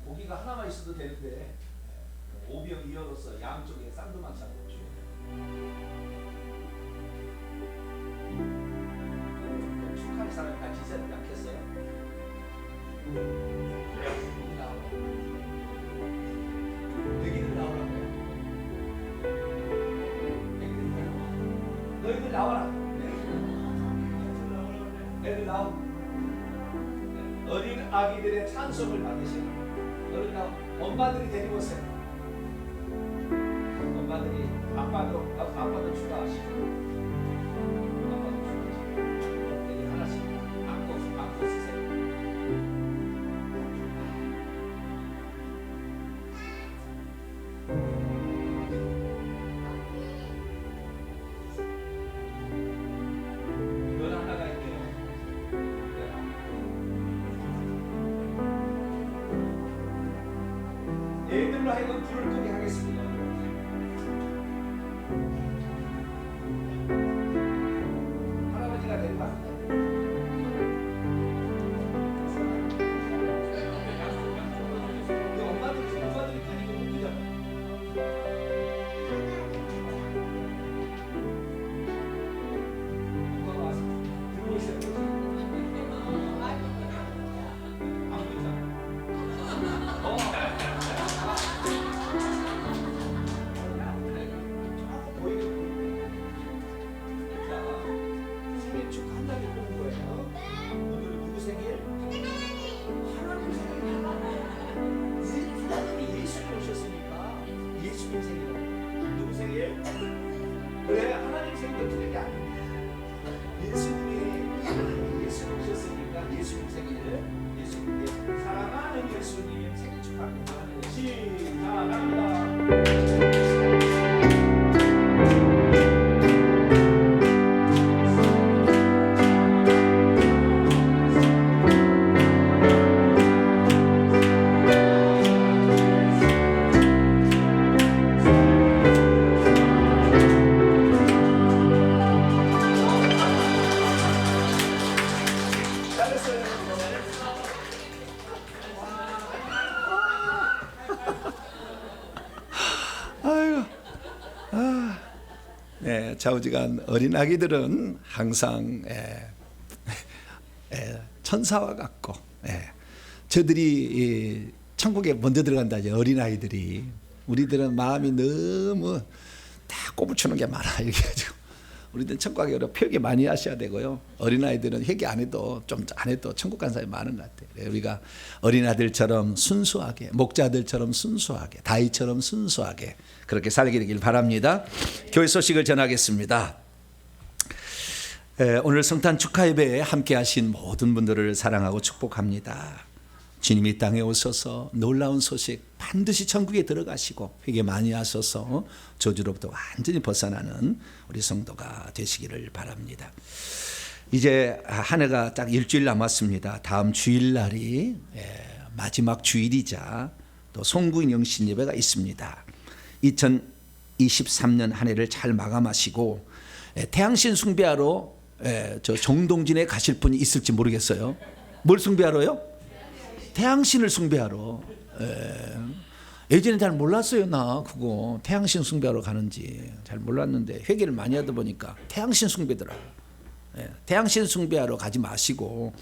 고기가 하나만 있어도 되는데 오비형 2어로서 양쪽에 쌍두만쌍 주고 축하할 사람이 같이 있어야 약했어요. 애기들 나오라고요. 너희들 나와라. 애들 나오. 어린 아기들의 찬송을 받으시라. 어른 나오. 엄마들이 데리고 오세요. 엄마들이 아빠도 추가하시고 아빠도 추가하시고 애들 하나씩 안고 쓰세요. 별 하나가 있네요. 하나님은 불을 끄게 하겠습니다. 할아버지가 내려왔어요. 엄마들이 가지고 끄잖아. 엄마가 와서 들고 있어요. 안 보이잖아. 생일 축하한다고 보는 거예요. 오늘 누구 생일? 하나님 생일. 하나님이 예수님 오셨으니까 예수님 생일. 누구 생일? 그래, 하나님 생일도 틀린 게 아닙니다. 예수님 오셨으니까 예수님 생일. 예수님 사랑하는 예수님 생일 축하합니다. 시작합니다. 네, 좌우지간 어린 아기들은 항상 천사와 같고, 저들이 천국에 먼저 들어간다죠. 어린 아이들이. 우리들은 마음이 너무 다 꼬부치는 게 많아. 이렇게 가지고 우리들은 천국 가기 어려워. 회개 많이 하셔야 되고요. 어린 아이들은 회개 안 해도 좀 안 해도 천국 간 사람이 많은 것 같아요. 우리가 어린 아들처럼 순수하게, 목자들처럼 순수하게, 다윗처럼 순수하게 그렇게 살게 되길 바랍니다. 교회 소식을 전하겠습니다. 오늘 성탄 축하 예배에 함께 하신 모든 분들을 사랑하고 축복합니다. 주님이 땅에 오셔서 놀라운 소식, 반드시 천국에 들어가시고 회개 많이 하셔서 저주로부터 완전히 벗어나는 우리 성도가 되시기를 바랍니다. 이제 한 해가 딱 일주일 남았습니다. 다음 주일날이 마지막 주일이자 또 송구인 영신 예배가 있습니다. 2023년 한 해를 잘 마감하시고 태양신 숭배하러 저 정동진에 가실 분이 있을지 모르겠어요. 뭘 숭배하러요? 태양신을 숭배하러. 예전에 잘 몰랐어요. 나 그거 태양신 숭배하러 가는지 잘 몰랐는데 회개를 많이 하다 보니까 태양신 숭배더라고요. 태양신 숭배하러 가지 마시고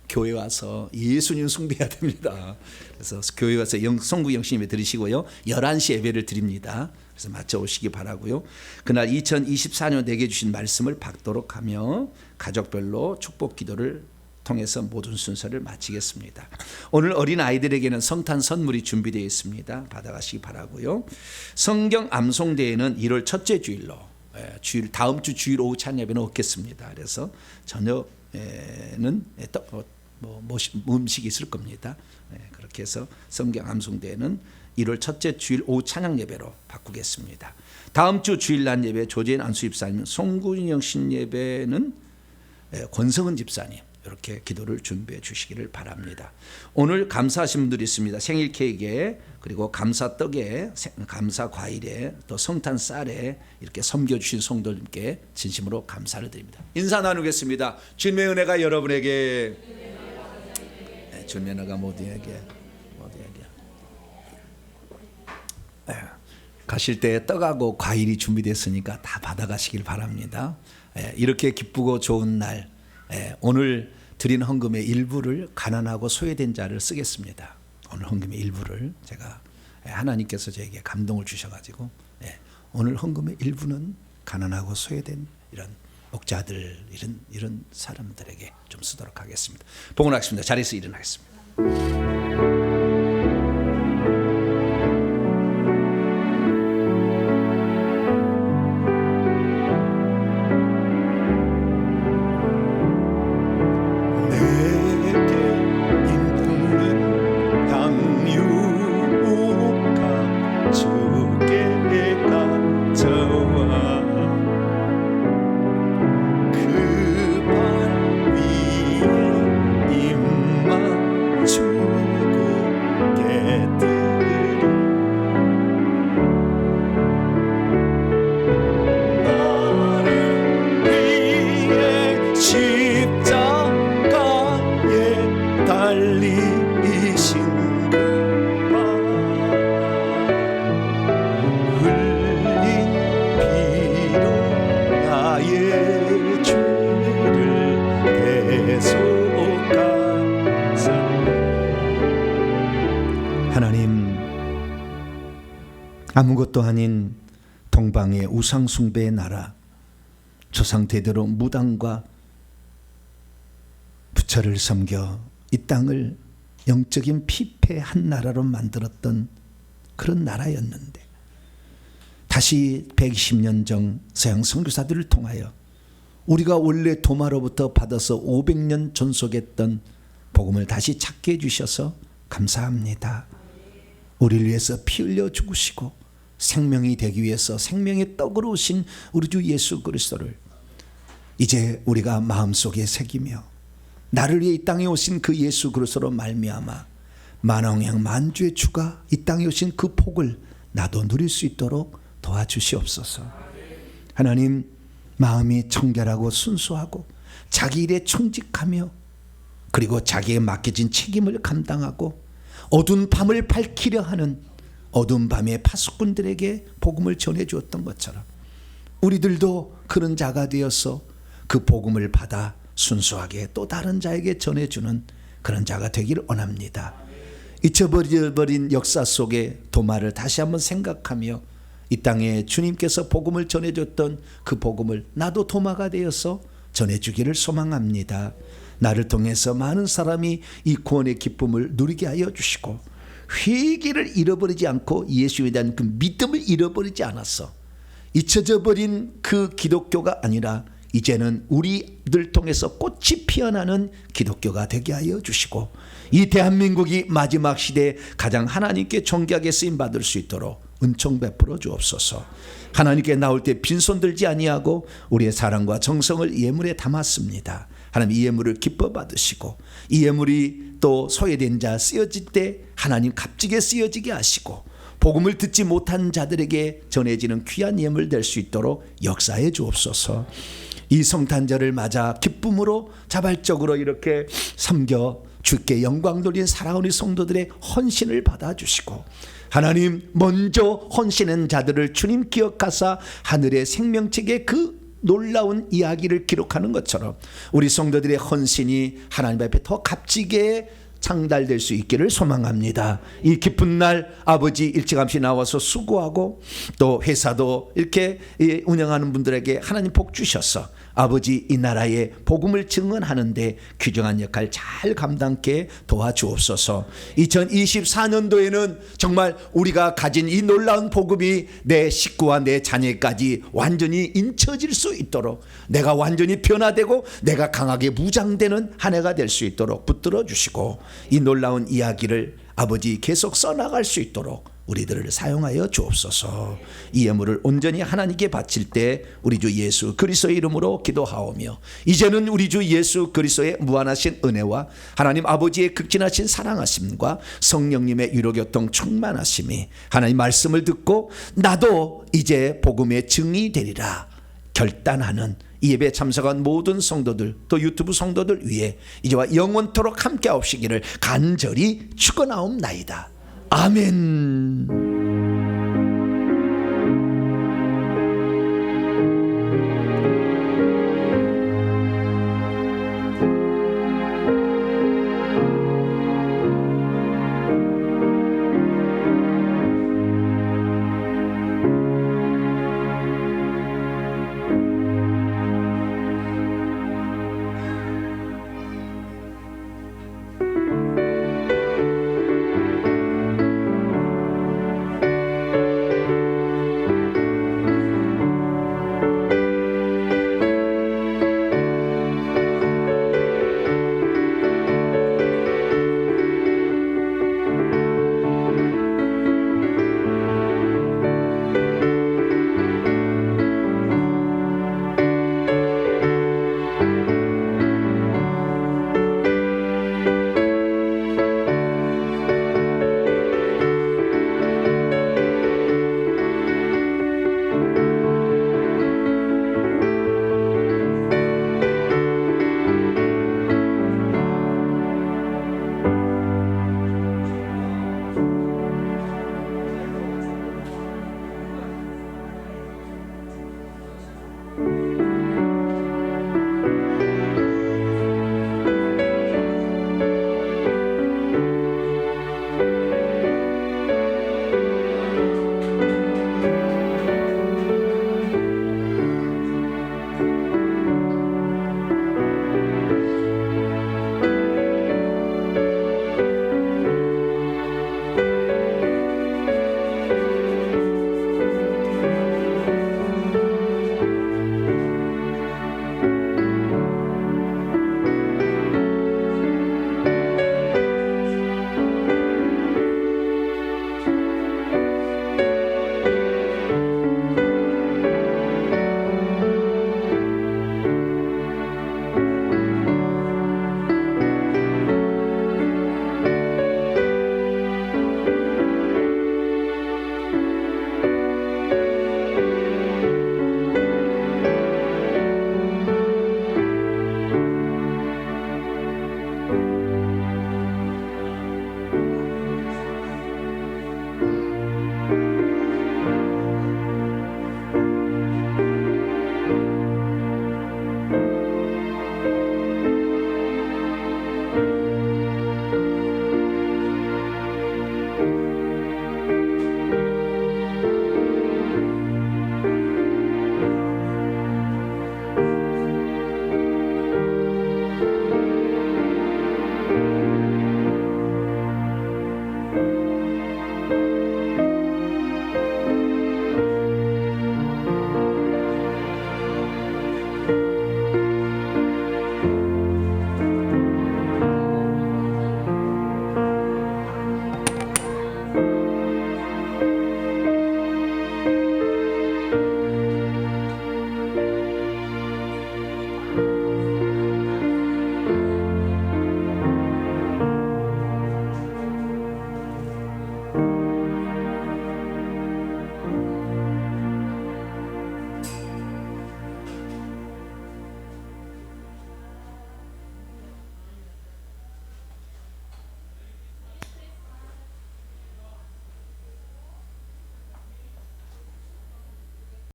교회 와서 예수님 숭배해야 됩니다. 그래서 교회 와서 송구 영신 예배 드리시고요. 11시 예배를 드립니다. 그래서 맞춰 오시기 바라고요. 그날 2024년 내게 주신 말씀을 받도록 하며 가족별로 축복 기도를 통해서 모든 순서를 마치겠습니다. 오늘 어린 아이들에게는 성탄 선물이 준비되어 있습니다. 받아가시기 바라고요. 성경 암송대회는 1월 첫째 주일로 주일 다음 주 주일 오후 찬예배는 없겠습니다. 그래서 저녁에는 음식이 있을 겁니다. 그렇게 해서 성경 암송대회는 1월 첫째 주일 오후 찬양 예배로 바꾸겠습니다. 다음 주 주일 낮 예배 조재인 안수 집사님, 송구인 영신 예배는 권성은 집사님 이렇게 기도를 준비해 주시기를 바랍니다. 오늘 감사하신 분들이 있습니다. 생일 케이크에 그리고 감사 떡에 감사 과일에 또 성탄 쌀에 이렇게 섬겨주신 성도님께 진심으로 감사를 드립니다. 인사 나누겠습니다. 주님의 은혜가 여러분에게 주님의 은혜가 모두에게 가실 때 떡하고 과일이 준비됐으니까 다 받아가시길 바랍니다. 이렇게 기쁘고 좋은 날 오늘 드린 헌금의 일부를 가난하고 소외된 자를 쓰겠습니다. 오늘 헌금의 일부를 제가 하나님께서 저에게 감동을 주셔가지고 오늘 헌금의 일부는 가난하고 소외된 이런 목자들 이런 사람들에게 좀 쓰도록 하겠습니다. 봉헌하겠습니다. 자리에서 일어나겠습니다. 주 흘리신 그바 흘린 피로 나의 죄를 대속하사. 하나님, 아무것도 아닌 동방의 우상숭배의 나라, 조상대대로 무당과 부처를 섬겨 이 땅을 영적인 피폐한 나라로 만들었던 그런 나라였는데, 다시 120년 전 서양 선교사들을 통하여 우리가 원래 도마로부터 받아서 500년 존속했던 복음을 다시 찾게 해주셔서 감사합니다. 우리를 위해서 피 흘려 죽으시고 생명이 되기 위해서 생명의 떡으로 오신 우리 주 예수 그리스도를 이제 우리가 마음속에 새기며, 나를 위해 이 땅에 오신 그 예수 그리스도로 말미암아 만왕양 만주의 주가 이 땅에 오신 그 복을 나도 누릴 수 있도록 도와주시옵소서. 하나님, 마음이 청결하고 순수하고 자기 일에 충직하며, 그리고 자기에 맡겨진 책임을 감당하고 어두운 밤을 밝히려 하는 어두운 밤의 파수꾼들에게 복음을 전해주었던 것처럼 우리들도 그런 자가 되어서 그 복음을 받아 순수하게 또 다른 자에게 전해주는 그런 자가 되기를 원합니다. 잊혀버린 역사 속에 도마를 다시 한번 생각하며 이 땅에 주님께서 복음을 전해줬던 그 복음을 나도 도마가 되어서 전해주기를 소망합니다. 나를 통해서 많은 사람이 이 구원의 기쁨을 누리게 하여 주시고, 회개를 잃어버리지 않고 예수에 대한 그 믿음을 잃어버리지 않았어 잊혀져 버린 그 기독교가 아니라 이제는 우리들 통해서 꽃이 피어나는 기독교가 되게 하여 주시고, 이 대한민국이 마지막 시대에 가장 하나님께 존귀하게 쓰임받을 수 있도록 은총 베풀어 주옵소서. 하나님께 나올 때 빈손 들지 아니하고 우리의 사랑과 정성을 예물에 담았습니다. 하나님, 이 예물을 기뻐 받으시고 이 예물이 또 소외된 자 쓰여질 때 하나님 값지게 쓰여지게 하시고, 복음을 듣지 못한 자들에게 전해지는 귀한 예물 될 수 있도록 역사해 주옵소서. 이 성탄절을 맞아 기쁨으로 자발적으로 이렇게 섬겨 주께 영광 돌린 사랑하는 성도들의 헌신을 받아주시고, 하나님, 먼저 헌신한 자들을 주님 기억하사 하늘의 생명책에 그 놀라운 이야기를 기록하는 것처럼 우리 성도들의 헌신이 하나님 앞에 더 값지게 상달될 수 있기를 소망합니다. 이 기쁜 날 아버지 일찌감치 나와서 수고하고 또 회사도 이렇게 운영하는 분들에게 하나님 복 주셔서 아버지 이 나라의 복음을 증언하는데 귀중한 역할 잘 감당케 도와주옵소서. 2024년도에는 정말 우리가 가진 이 놀라운 복음이 내 식구와 내 자녀까지 완전히 인쳐질 수 있도록, 내가 완전히 변화되고 내가 강하게 무장되는 한 해가 될 수 있도록 붙들어 주시고, 이 놀라운 이야기를 아버지 계속 써나갈 수 있도록 우리들을 사용하여 주옵소서. 이 예물을 온전히 하나님께 바칠 때 우리 주 예수 그리스도의 이름으로 기도하오며, 이제는 우리 주 예수 그리스도의 무한하신 은혜와 하나님 아버지의 극진하신 사랑하심과 성령님의 위로교통 충만하심이 하나님 말씀을 듣고 나도 이제 복음의 증인이 되리라 결단하는 이 예배에 참석한 모든 성도들, 또 유튜브 성도들 위해 이제와 영원토록 함께 하옵시기를 간절히 축원하옵나이다. 아멘.